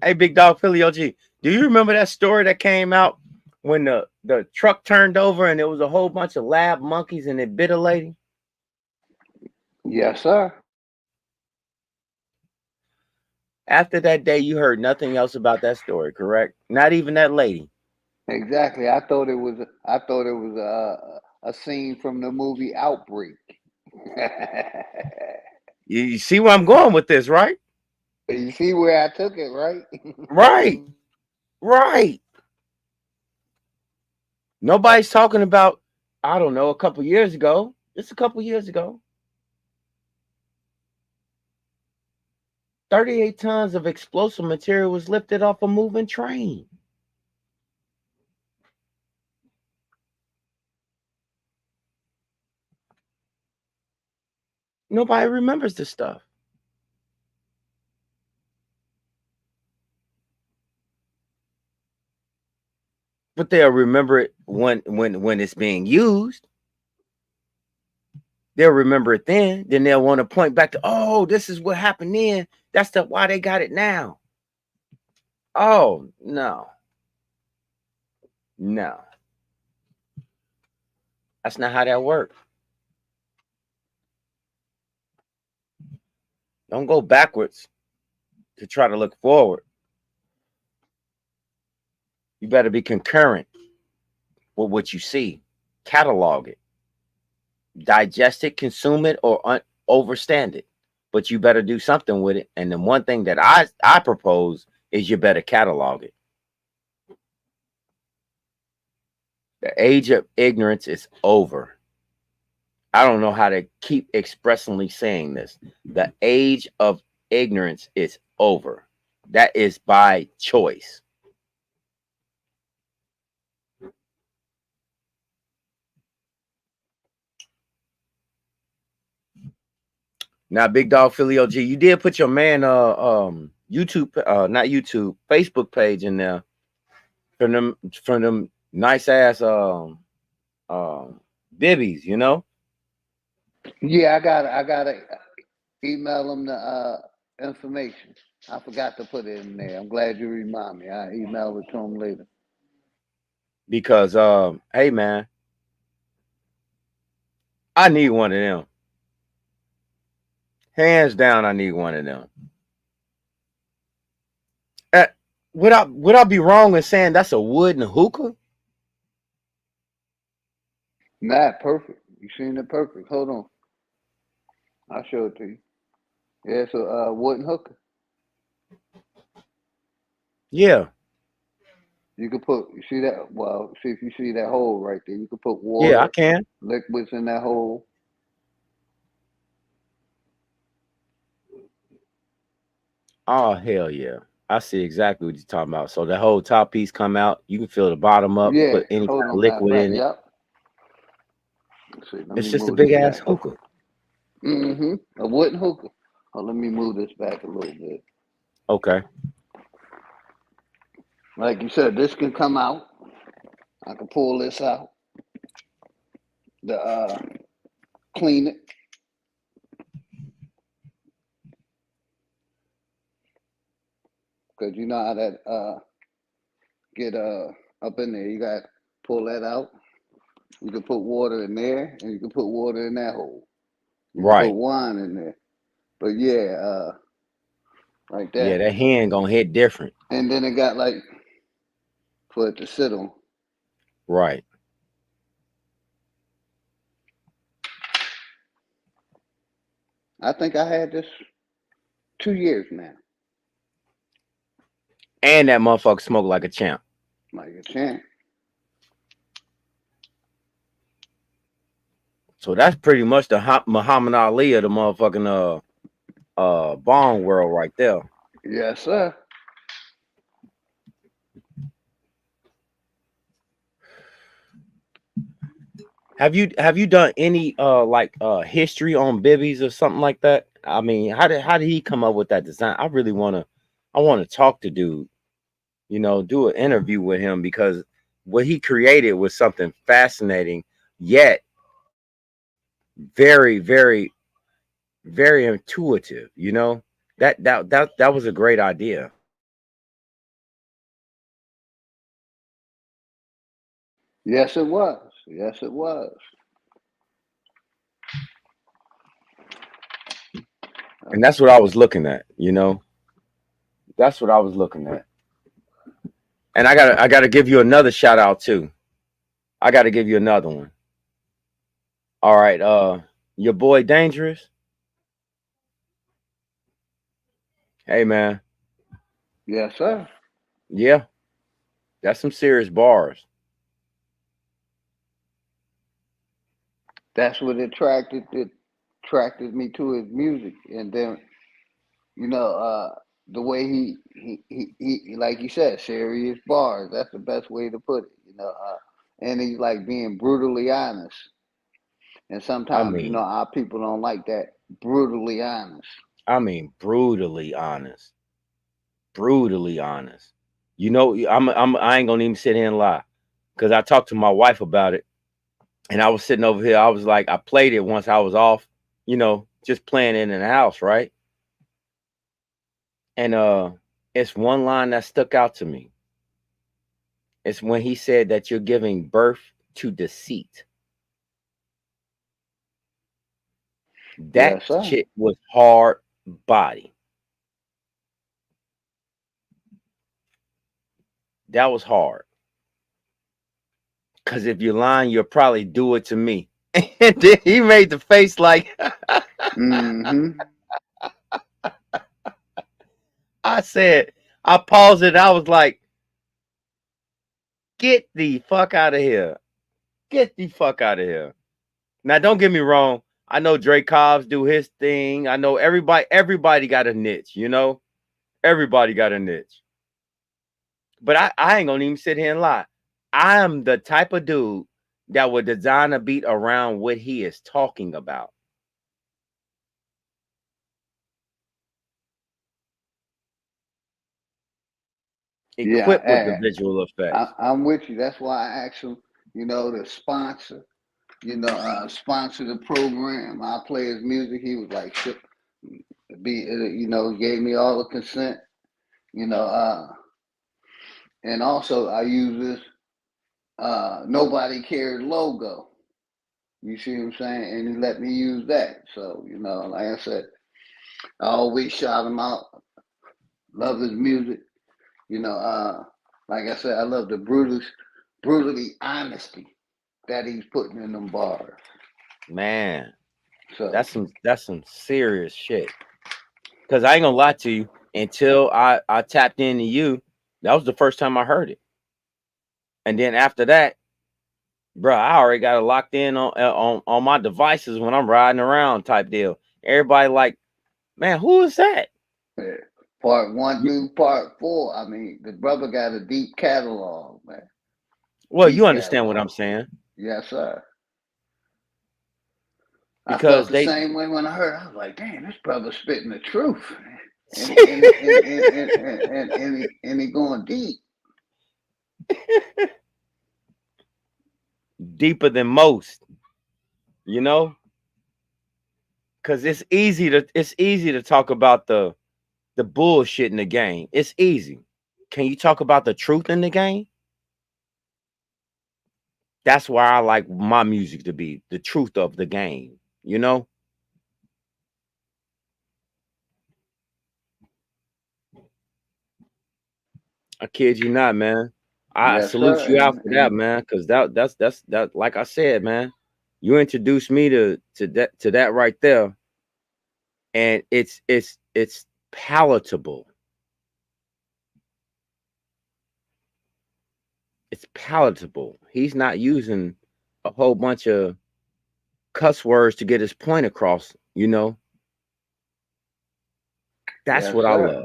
S3: Hey, Big Dog Philly OG, do you remember that story that came out when the truck turned over and there was a whole bunch of lab monkeys and it bit a lady?
S4: Yes, sir.
S3: After that day, you heard nothing else about that story, correct? Not even that lady.
S4: Exactly. I thought it was a scene from the movie Outbreak.
S3: You see where I'm going with this, right?
S4: You see where I took it, right?
S3: Right. Right. Nobody's talking about, I don't know, a couple years ago. Just a couple years ago. 38 tons of explosive material was lifted off a moving train. Nobody remembers this stuff. But they'll remember it when it's being used. They'll remember it then. Then they'll want to point back to, oh, this is what happened then. That's why they got it now. Oh, no. No. That's not how that works. Don't go backwards to try to look forward. You better be concurrent with what you see. Catalog it. Digest it, consume it, or overstand it. But you better do something with it. And the one thing that I propose is you better catalog it. The age of ignorance is over. I don't know how to keep expressly saying this. The age of ignorance is over. That is by choice. Now, Big Dog Philly OG, you did put your man YouTube, not YouTube, Facebook page in there from them nice ass bibbies, you know?
S4: Yeah, I gotta email them the information. I forgot to put it in there. I'm glad you remind me. I email it to them later.
S3: Because hey man, I need one of them. Hands down, I need one of them. Would I be wrong in saying that's a wooden hookah?
S4: Nah, perfect. You seen it perfect. Hold on. I'll show it to you. Yeah, it's a wooden hookah.
S3: Yeah.
S4: You could put, you see that? Well, see if you see that hole right there. You could put
S3: Yeah, I
S4: water,
S3: can.
S4: liquids in that hole.
S3: Oh, hell yeah. I see exactly what you're talking about. So the whole top piece come out. You can fill the bottom up,
S4: Yeah,
S3: put any
S4: hold
S3: kind of
S4: on, matter of
S3: liquid
S4: fact,
S3: in it.
S4: yep. Let's see, let
S3: It's
S4: me
S3: just a
S4: move
S3: big
S4: this
S3: ass
S4: back.
S3: hookah.
S4: A wooden hookah. Oh, let me move this back a little bit.
S3: Okay.
S4: Like you said, this can come out. I can pull this out. The clean it. Because you know how that get up in there. You got to pull that out. You can put water in there, and you can put water in that hole. You can put
S3: Right.
S4: wine in there. But yeah, like
S3: Yeah,
S4: that.
S3: that hand gonna hit different.
S4: And then it got like for it to sit on.
S3: Right.
S4: I think I had this 2 years now.
S3: And that motherfucker smoke like a champ.
S4: Like a champ.
S3: So that's pretty much the Muhammad Ali of the motherfucking bong world right there.
S4: Yes, sir.
S3: Have you done any like history on bibbies or something like that? I mean, how did he come up with that design? I really wanna talk to dude, you know, do an interview with him because what he created was something fascinating, yet very, very, very intuitive, you know. That was a great idea.
S4: Yes, it was. Yes, it was.
S3: And that's what I was looking at, you know. That's what I was looking at. And I gotta give you another shout out too. I gotta give you another one. All right, your boy Dangerous. Hey man,
S4: Yes, sir.
S3: yeah, that's some serious bars.
S4: That's what attracted me to his music, and then you know the way he like you said, serious bars. That's the best way to put it. And he's like being brutally honest. And
S3: I
S4: sometimes
S3: mean,
S4: our people don't like that brutally honest.
S3: brutally honest, brutally honest. You know, I ain't gonna even sit here and lie, because I talked to my wife about it, and I was sitting over here. I was like, I played it once I was off, you know, just playing it in the house, right? And it's one line that stuck out to me. It's when he said that you're giving birth to deceit. That
S4: Yes, sir.
S3: shit was hard body. That was hard. Cause if you're lying, you'll probably do it to me. And then he made the face like
S4: Mm-hmm.
S3: I said, I paused it. I was like, get the fuck out of here. Get the fuck out of here. Now, don't get me wrong. I know Drake Cobbs do his thing. I know everybody got a niche, you know? Everybody got a niche. But I ain't gonna even sit here and lie. I'm the type of dude that would design a beat around what he is talking about.
S4: Yeah,
S3: Equipped with the visual effects.
S4: I'm with you. That's why I asked him, to sponsor, sponsor the program. I play his music. He was like, gave me all the consent, you know, and also I use this Nobody Cares logo. You see what I'm saying? And he let me use that. So, like I said, I always shout him out. Love his music. Like I said, I love the brutally honesty that he's putting in them bars.
S3: Man,
S4: So
S3: that's some serious shit. Cause I ain't gonna lie to you, until I tapped into you, that was the first time I heard it. And then after that, bro, I already got it locked in on my devices when I'm riding around type deal. Everybody like, man, who is that?
S4: yeah, part one through part four. I mean, the brother got a deep catalog, man.
S3: Well, you
S4: Deep
S3: understand what I'm
S4: catalog.
S3: saying.
S4: Yes, sir. I felt
S3: Because
S4: the
S3: they
S4: same way when I heard. I was like, "Damn, this brother's spitting the truth, and he going deep."
S3: deeper than most, you know? Cause it's easy to talk about the bullshit in the game. It's easy. Can you talk about the truth in the game? That's why I like my music to be the truth of the game, you know? I kid you not, man. I
S4: Yes,
S3: salute
S4: sir.
S3: you out
S4: And
S3: for that, man, because that's that. Like I said, man, you introduced me to that right there, and it's palatable. It's palatable. He's not using a whole bunch of cuss words to get his point across. That's
S4: yes,
S3: what I
S4: sir.
S3: love.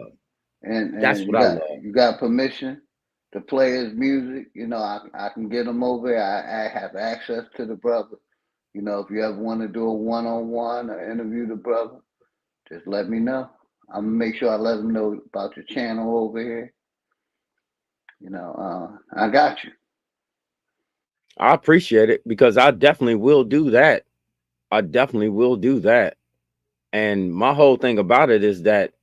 S3: That's
S4: And
S3: what I love.
S4: you got permission to play his music. You know, I can get him over here. I have access to the brother. You know, if you ever want to do a one-on-one or interview the brother, just let me know. I'm gonna make sure I let him know about your channel over here. You know, I got you.
S3: I appreciate it because I definitely will do that. I definitely will do that. And my whole thing about it is that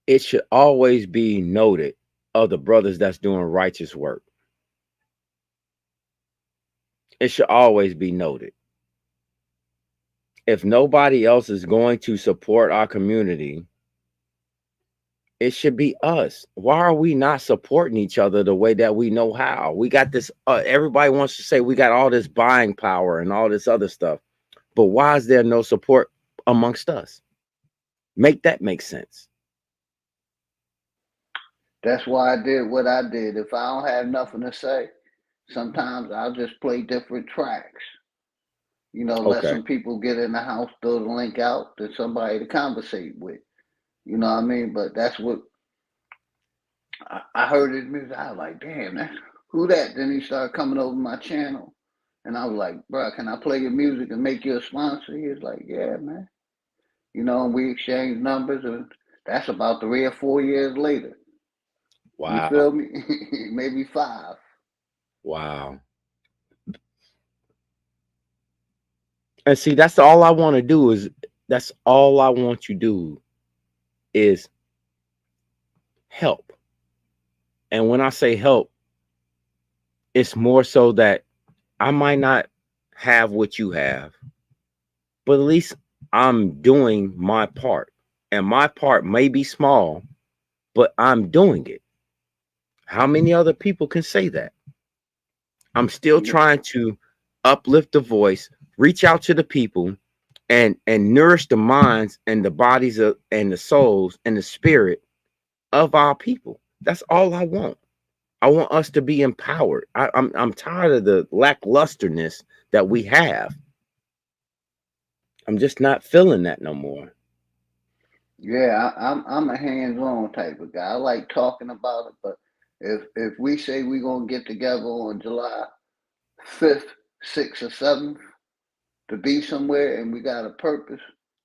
S3: it should always be noted of the brothers that's doing righteous work. It should always be noted. If nobody else is going to support our community, it should be us. Why are we not supporting each other the way that we know how? We got this, everybody wants to say we got all this buying power and all this other stuff. But why is there no support amongst us? Make that make sense.
S4: That's why I did what I did. If I don't have nothing to say, sometimes I'll just play different tracks. You know, let
S3: Okay.
S4: some people get in the house, throw the link out to somebody to conversate with. You know what I mean? But that's what I heard his music. I was like, damn, that's who that? Then he started coming over my channel. And I was like, bro, can I play your music and make you a sponsor? He was like, yeah, man. You know, and we exchanged numbers, and that's about 3 or 4 years later. You
S3: Wow.
S4: feel me? Maybe 5.
S3: Wow. And see, that's all I want to do that's all I want you to do is help. And when I say help, it's more so that I might not have what you have, but at least I'm doing my part. And my part may be small, but I'm doing it. How many other people can say that? I'm still trying to uplift the voice, reach out to the people, and nourish the minds and the bodies of and the souls and the spirit of our people. That's all I want. I want us to be empowered. I'm tired of the lacklusterness that we have. I'm just not feeling that no more.
S4: Yeah, I'm a hands-on type of guy. I like talking about it, but if we say we're gonna get together on July 5th, 6th, or 7th to be somewhere and we got a purpose,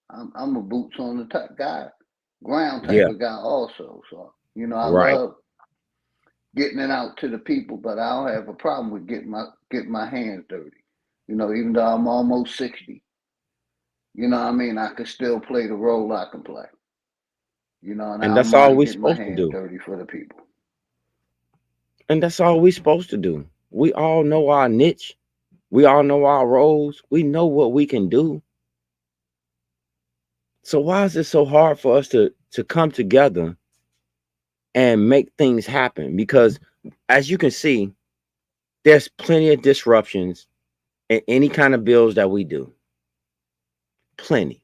S4: I'm a boots on the top guy, ground type
S3: Yeah,
S4: of guy also. So you know, I
S3: right.
S4: love getting it out to the people, but I don't have a problem with getting my hands dirty. You know, even though I'm almost 60, you know what I mean, I can still play the role I can play. You know, and I
S3: And
S4: don't
S3: that's all
S4: mind
S3: we're
S4: getting my
S3: supposed to
S4: hands
S3: do.
S4: dirty for the people.
S3: And that's all we're supposed to do. We all know our niche. We all know our roles. We know what we can do. So why is it so hard for us to come together and make things happen? Because as you can see, there's plenty of disruptions in any kind of bills that we do. Plenty.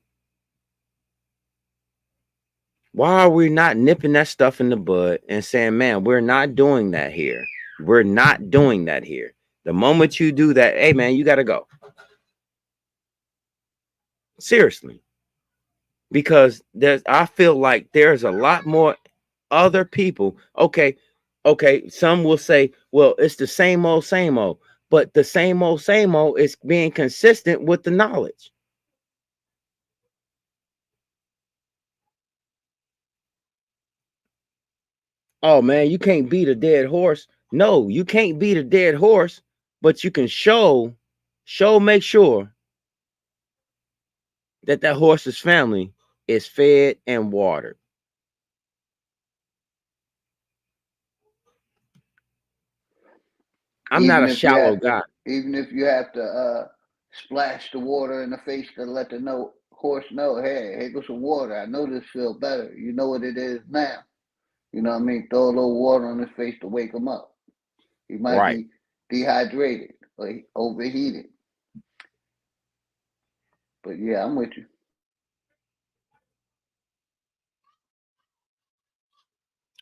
S3: Why are we not nipping that stuff in the bud and saying, man, we're not doing that here? We're not doing that here. The moment you do that, hey, man, you got to go. Seriously. Because I feel like there's a lot more other people. Okay. Some will say, well, it's the same old, same old. But the same old is being consistent with the knowledge. Oh man, you can't beat a dead horse. No, you can't beat a dead horse, but you can make sure that that horse's family is fed and watered. I'm not
S4: Even
S3: a
S4: if you
S3: shallow
S4: have to,
S3: guy.
S4: even if you have to splash the water in the face to let the horse know, hey, here goes some water. I know this feel better. You know what it is now. You know what I mean? Throw a little water on his face to wake him up. He might
S3: Right.
S4: be dehydrated or overheated. But yeah, I'm with you.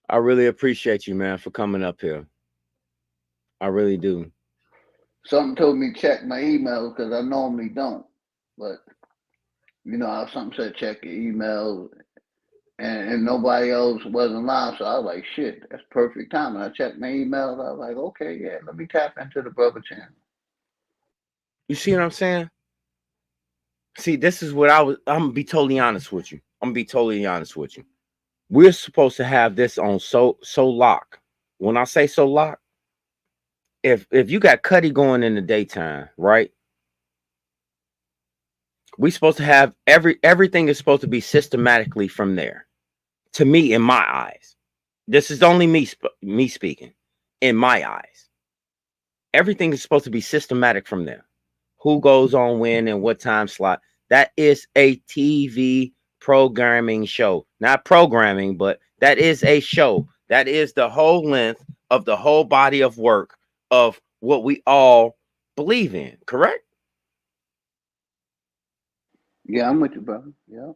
S3: I really appreciate you, man, for coming up here. I really do.
S4: Something told me check my email because I normally don't. But you know how something said check your email and nobody else wasn't live, so I was like, shit, that's perfect time. And I checked my emails. I was like, okay, yeah, let me tap into the brother channel.
S3: You see what I'm saying? See, this is what I'm gonna be totally honest with you. I'm gonna be totally honest with you. We're supposed to have this on Tallk. When I say Tallk, if you got Cuddy going in the daytime, right? We supposed to have everything is supposed to be systematically from there. To me, in my eyes, this is only me speaking. In my eyes, everything is supposed to be systematic from there. Who goes on when and what time slot? That is a TV programming show, not programming, but that is a show. That is the whole length of the whole body of work of what we all believe in. Correct?
S4: Yeah, I'm with you, brother. Yeah.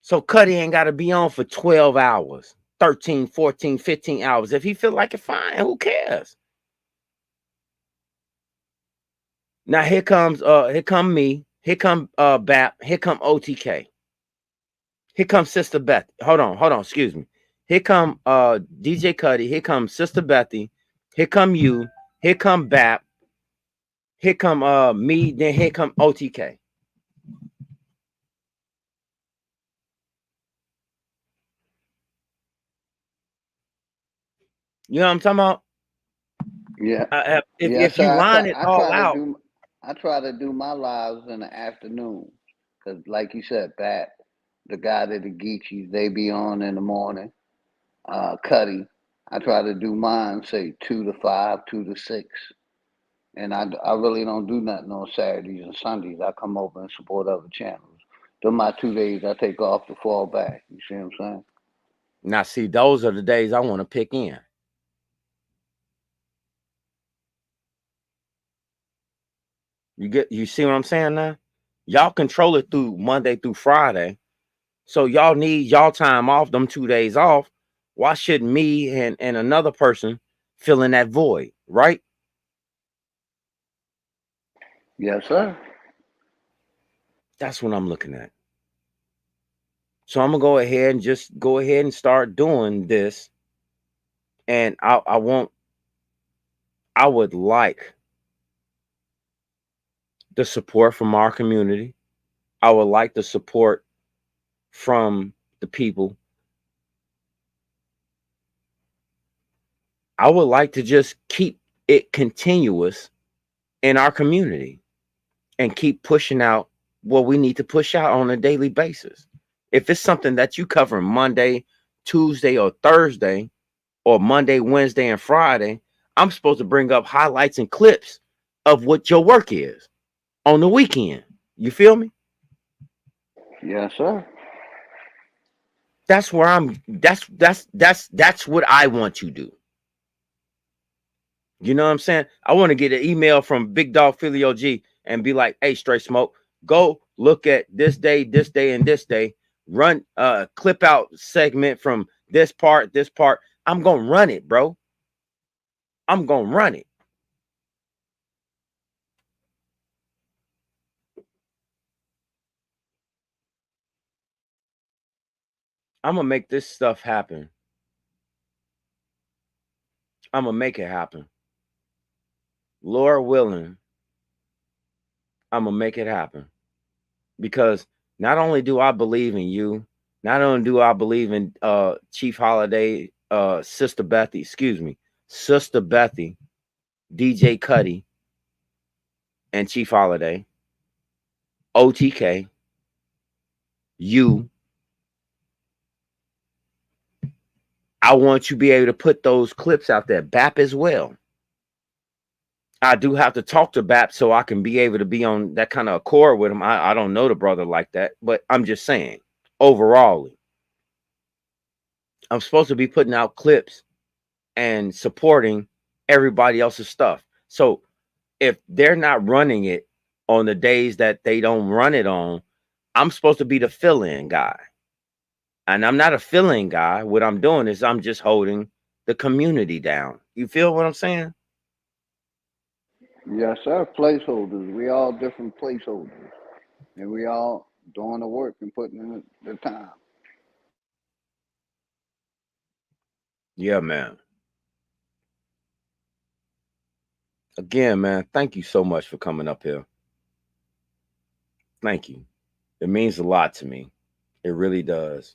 S3: So Cuddy ain't got to be on for 12 hours, 13, 14, 15 hours. If he feel like it, fine. Who cares? Now here come me. Here come BAP. Here come OTK. Here comes Sister Beth. Hold on, excuse me. Here come DJ Cuddy. Here comes Sister Bethy. Here come you. Here come BAP. Here come me. Then here come OTK. You know what I'm talking about?
S4: Yeah.
S3: If you line it all out.
S4: I try to do my lives in the afternoon. Cause like you said, that the guy that the Geechies, they be on in the morning. Cuddy. I try to do mine, say 2 to 5, 2 to 6. And I really don't do nothing on Saturdays and Sundays. I come over and support other channels. Those my 2 days I take off to fall back. You see what I'm saying?
S3: Now, see, those are the days I want to pick in. You see what I'm saying now? Y'all control it through Monday through Friday. So y'all need y'all time off, them 2 days off. Why shouldn't me and another person fill in that void, right?
S4: Yes, sir.
S3: That's what I'm looking at. So I'm gonna go ahead and start doing this. And I would like the support from our community. I would like the support from the people. I would like to just keep it continuous in our community and keep pushing out what we need to push out on a daily basis. If it's something that you cover Monday, Tuesday, or Thursday, or Monday, Wednesday, and Friday, I'm supposed to bring up highlights and clips of what your work is on the weekend. You feel me?
S4: Yes, sir.
S3: That's where I'm. That's what I want to do. You know what I'm saying? I want to get an email from Big Dog Philly OG and be like, "Hey, Straight Smoke, go look at this day, and this day. Run clip out segment from this part, this part. I'm gonna run it, bro. I'm gonna run it." I'm gonna make this stuff happen. I'm gonna make it happen. Lord willing, I'm gonna make it happen. Because not only do I believe in you, not only do I believe in Chief Holiday, Sister Bethy, Sister Bethy, DJ Cuddy, and Chief Holiday, OTK, you. I want you to be able to put those clips out there. BAP as well. I do have to talk to BAP so I can be able to be on that kind of accord with him. I don't know the brother like that, but I'm just saying. overall. I'm supposed to be putting out clips and supporting everybody else's stuff. So if they're not running it on the days that they don't run it on, I'm supposed to be the fill-in guy. And I'm not a fill-in guy. What I'm doing is I'm just holding the community down. You feel what I'm saying?
S4: Yes, sir. Placeholders. We all different placeholders, and we all doing the work and putting in the time.
S3: Yeah, man. Again, man, thank you so much for coming up here. Thank you. It means a lot to me. It really does.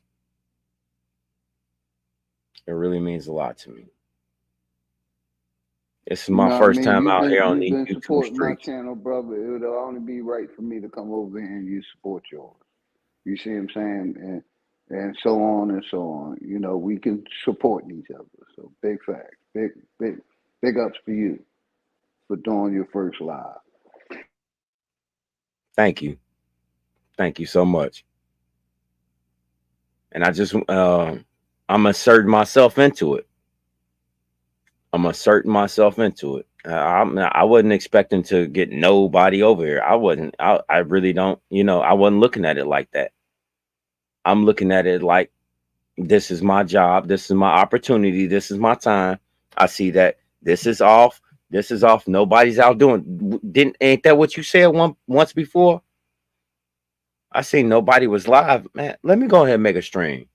S3: It really means a lot to me. This is
S4: You
S3: my
S4: know what I
S3: first
S4: mean?
S3: time out here on
S4: You've
S3: these
S4: been
S3: YouTube
S4: supporting my
S3: streets.
S4: channel, brother. It would only be right for me to come over here and you support yours. You see what I'm saying? And so on and so on. You know, we can support each other. So big facts. Big ups for you for doing your first live.
S3: Thank you. Thank you so much. And I just I'm asserting myself into it. I wasn't expecting to get nobody over here. I really don't, I wasn't looking at it like that. I'm looking at it like this is my job, this is my opportunity, this is my time. I see that this is off. Nobody's out doing. Ain't that what you said once before? I seen nobody was live, man. Let me go ahead and make a stream.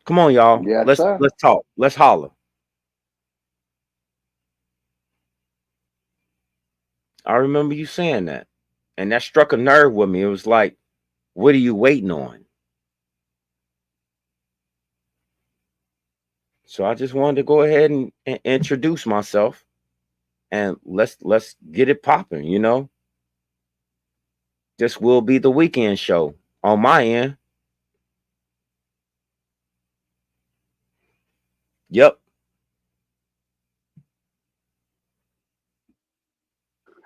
S3: Come on, y'all.
S4: Yes,
S3: Let's
S4: sir.
S3: talk. Let's holler. I remember you saying that. And that struck a nerve with me. It was like, what are you waiting on? So I just wanted to go ahead and introduce myself, and let's get it popping. This will be the weekend show on my end. Yep.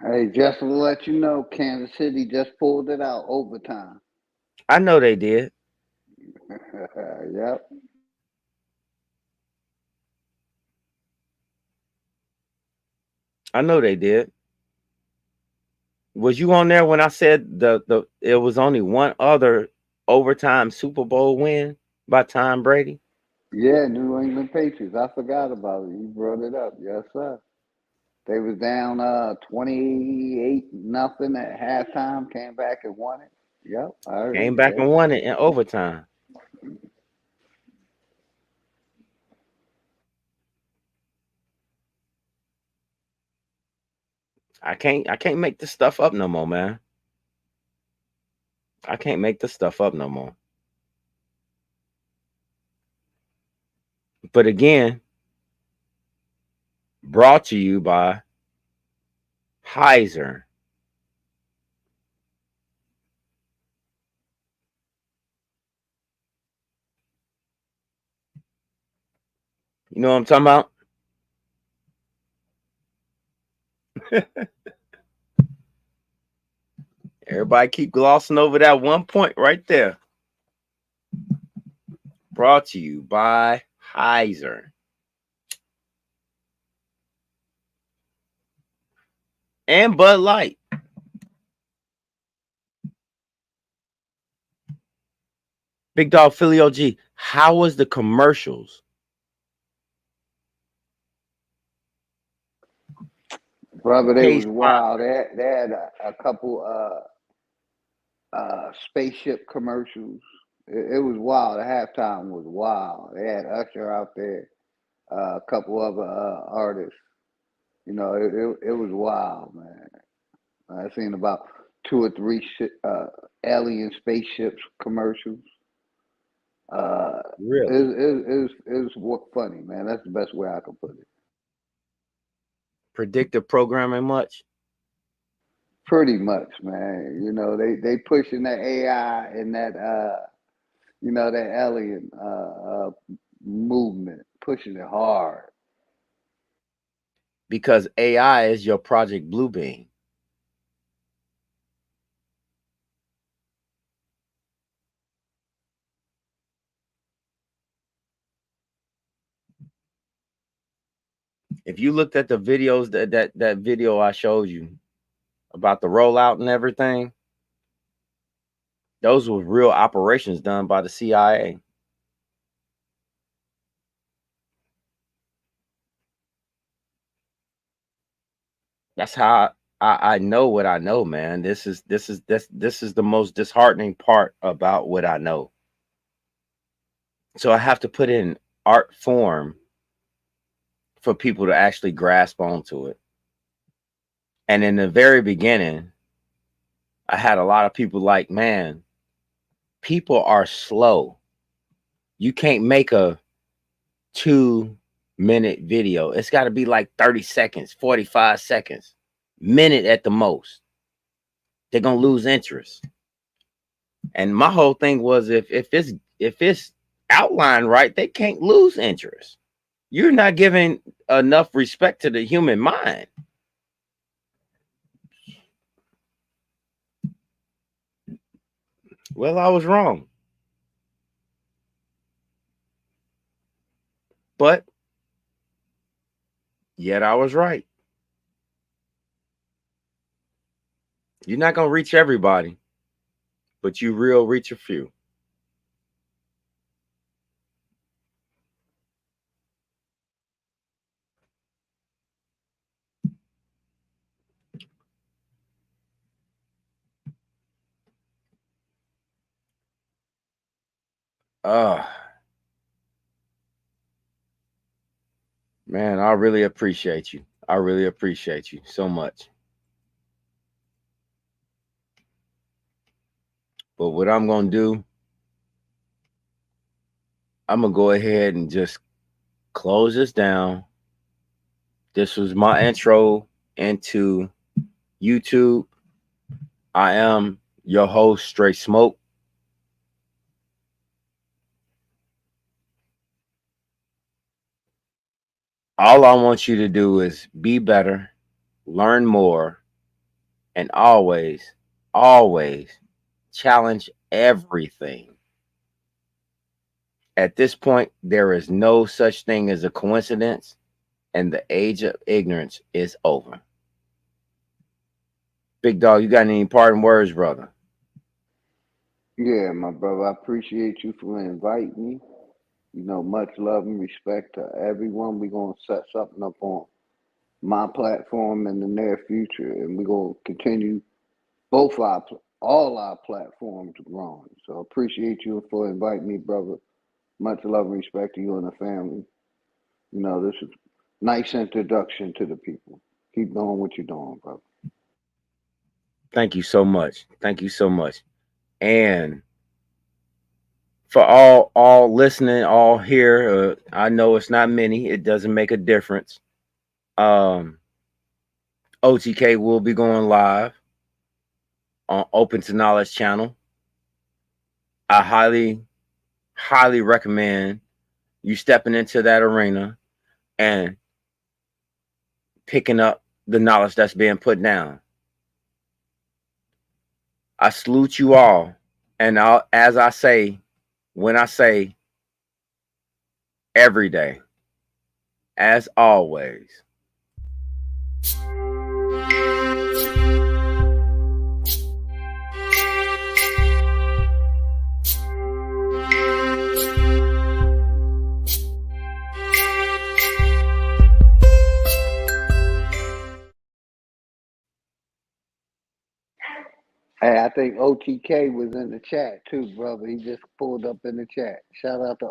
S4: Hey, just to let you know, Kansas City just pulled it out overtime.
S3: I know they did.
S4: Yep.
S3: I know they did. Was you on there when I said it was only one other overtime Super Bowl win by Tom Brady?
S4: Yeah, New England Patriots. I forgot about it. You brought it up. Yes, sir. They was down 28-0 at halftime, came back and won it. Yep, I heard
S3: Came
S4: it.
S3: back
S4: Yep.
S3: and won it in overtime. I can't make this stuff up no more, man. I can't make this stuff up no more. But again, brought to you by Heiser. You know what I'm talking about? Everybody keep glossing over that one point right there. Brought to you by Heiser. And Bud Light. Big Dog Philly OG, how was the commercials?
S4: Brother, they
S3: Page
S4: was wild. They had a couple spaceship commercials. It was wild. The halftime was wild. They had Usher out there, a couple other artists. You know, it was wild, man. I seen about 2 or 3 alien spaceships commercials.
S3: Really?
S4: It was funny, man. That's the best way I can put it.
S3: Predictive programming much?
S4: Pretty much, man. You know, they pushing that AI and that that alien movement, pushing it hard.
S3: Because AI is your Project Bluebeam. If you looked at the videos that video I showed you about the rollout and everything, those were real operations done by the CIA. That's how I know what I know, man. This is the most disheartening part about what I know. So I have to put in art form for people to actually grasp onto it. And in the very beginning, I had a lot of people like, man, people are slow. You can't make a 2-minute video. It's got to be like 30 seconds, 45 seconds, minute at the most. They're going to lose interest. And my whole thing was if it's outlined right, they can't lose interest. You're not giving enough respect to the human mind. Well, I was wrong. But yet I was right. You're not going to reach everybody, but you will reach a few. Man, I really appreciate you. I really appreciate you so much. But what I'm going to do, I'm going to go ahead and just close this down. This was my intro into YouTube. I am your host, Straight Smoke. All I want you to do is be better, learn more, and always, always challenge everything. At this point, there is no such thing as a coincidence, and the age of ignorance is over. Big dog, you got any parting words, brother?
S4: Yeah, my brother, I appreciate you for inviting me. Much love and respect to everyone. We're going to set something up on my platform in the near future, and we're going to continue all our platforms growing. So appreciate you for inviting me, brother. Much love and respect to you and the family. This is a nice introduction to the people. Keep doing what you're doing, brother.
S3: Thank you so much. Thank you so much. And for all listening, all here, I know it's not many. It doesn't make a difference. OTK will be going live on Open to Knowledge channel. I highly recommend you stepping into that arena and picking up the knowledge that's being put down. I salute you all. And as I say, when I say every day, as always,
S4: Hey, I think OTK was in the chat too, brother. He just pulled up in the chat. Shout out to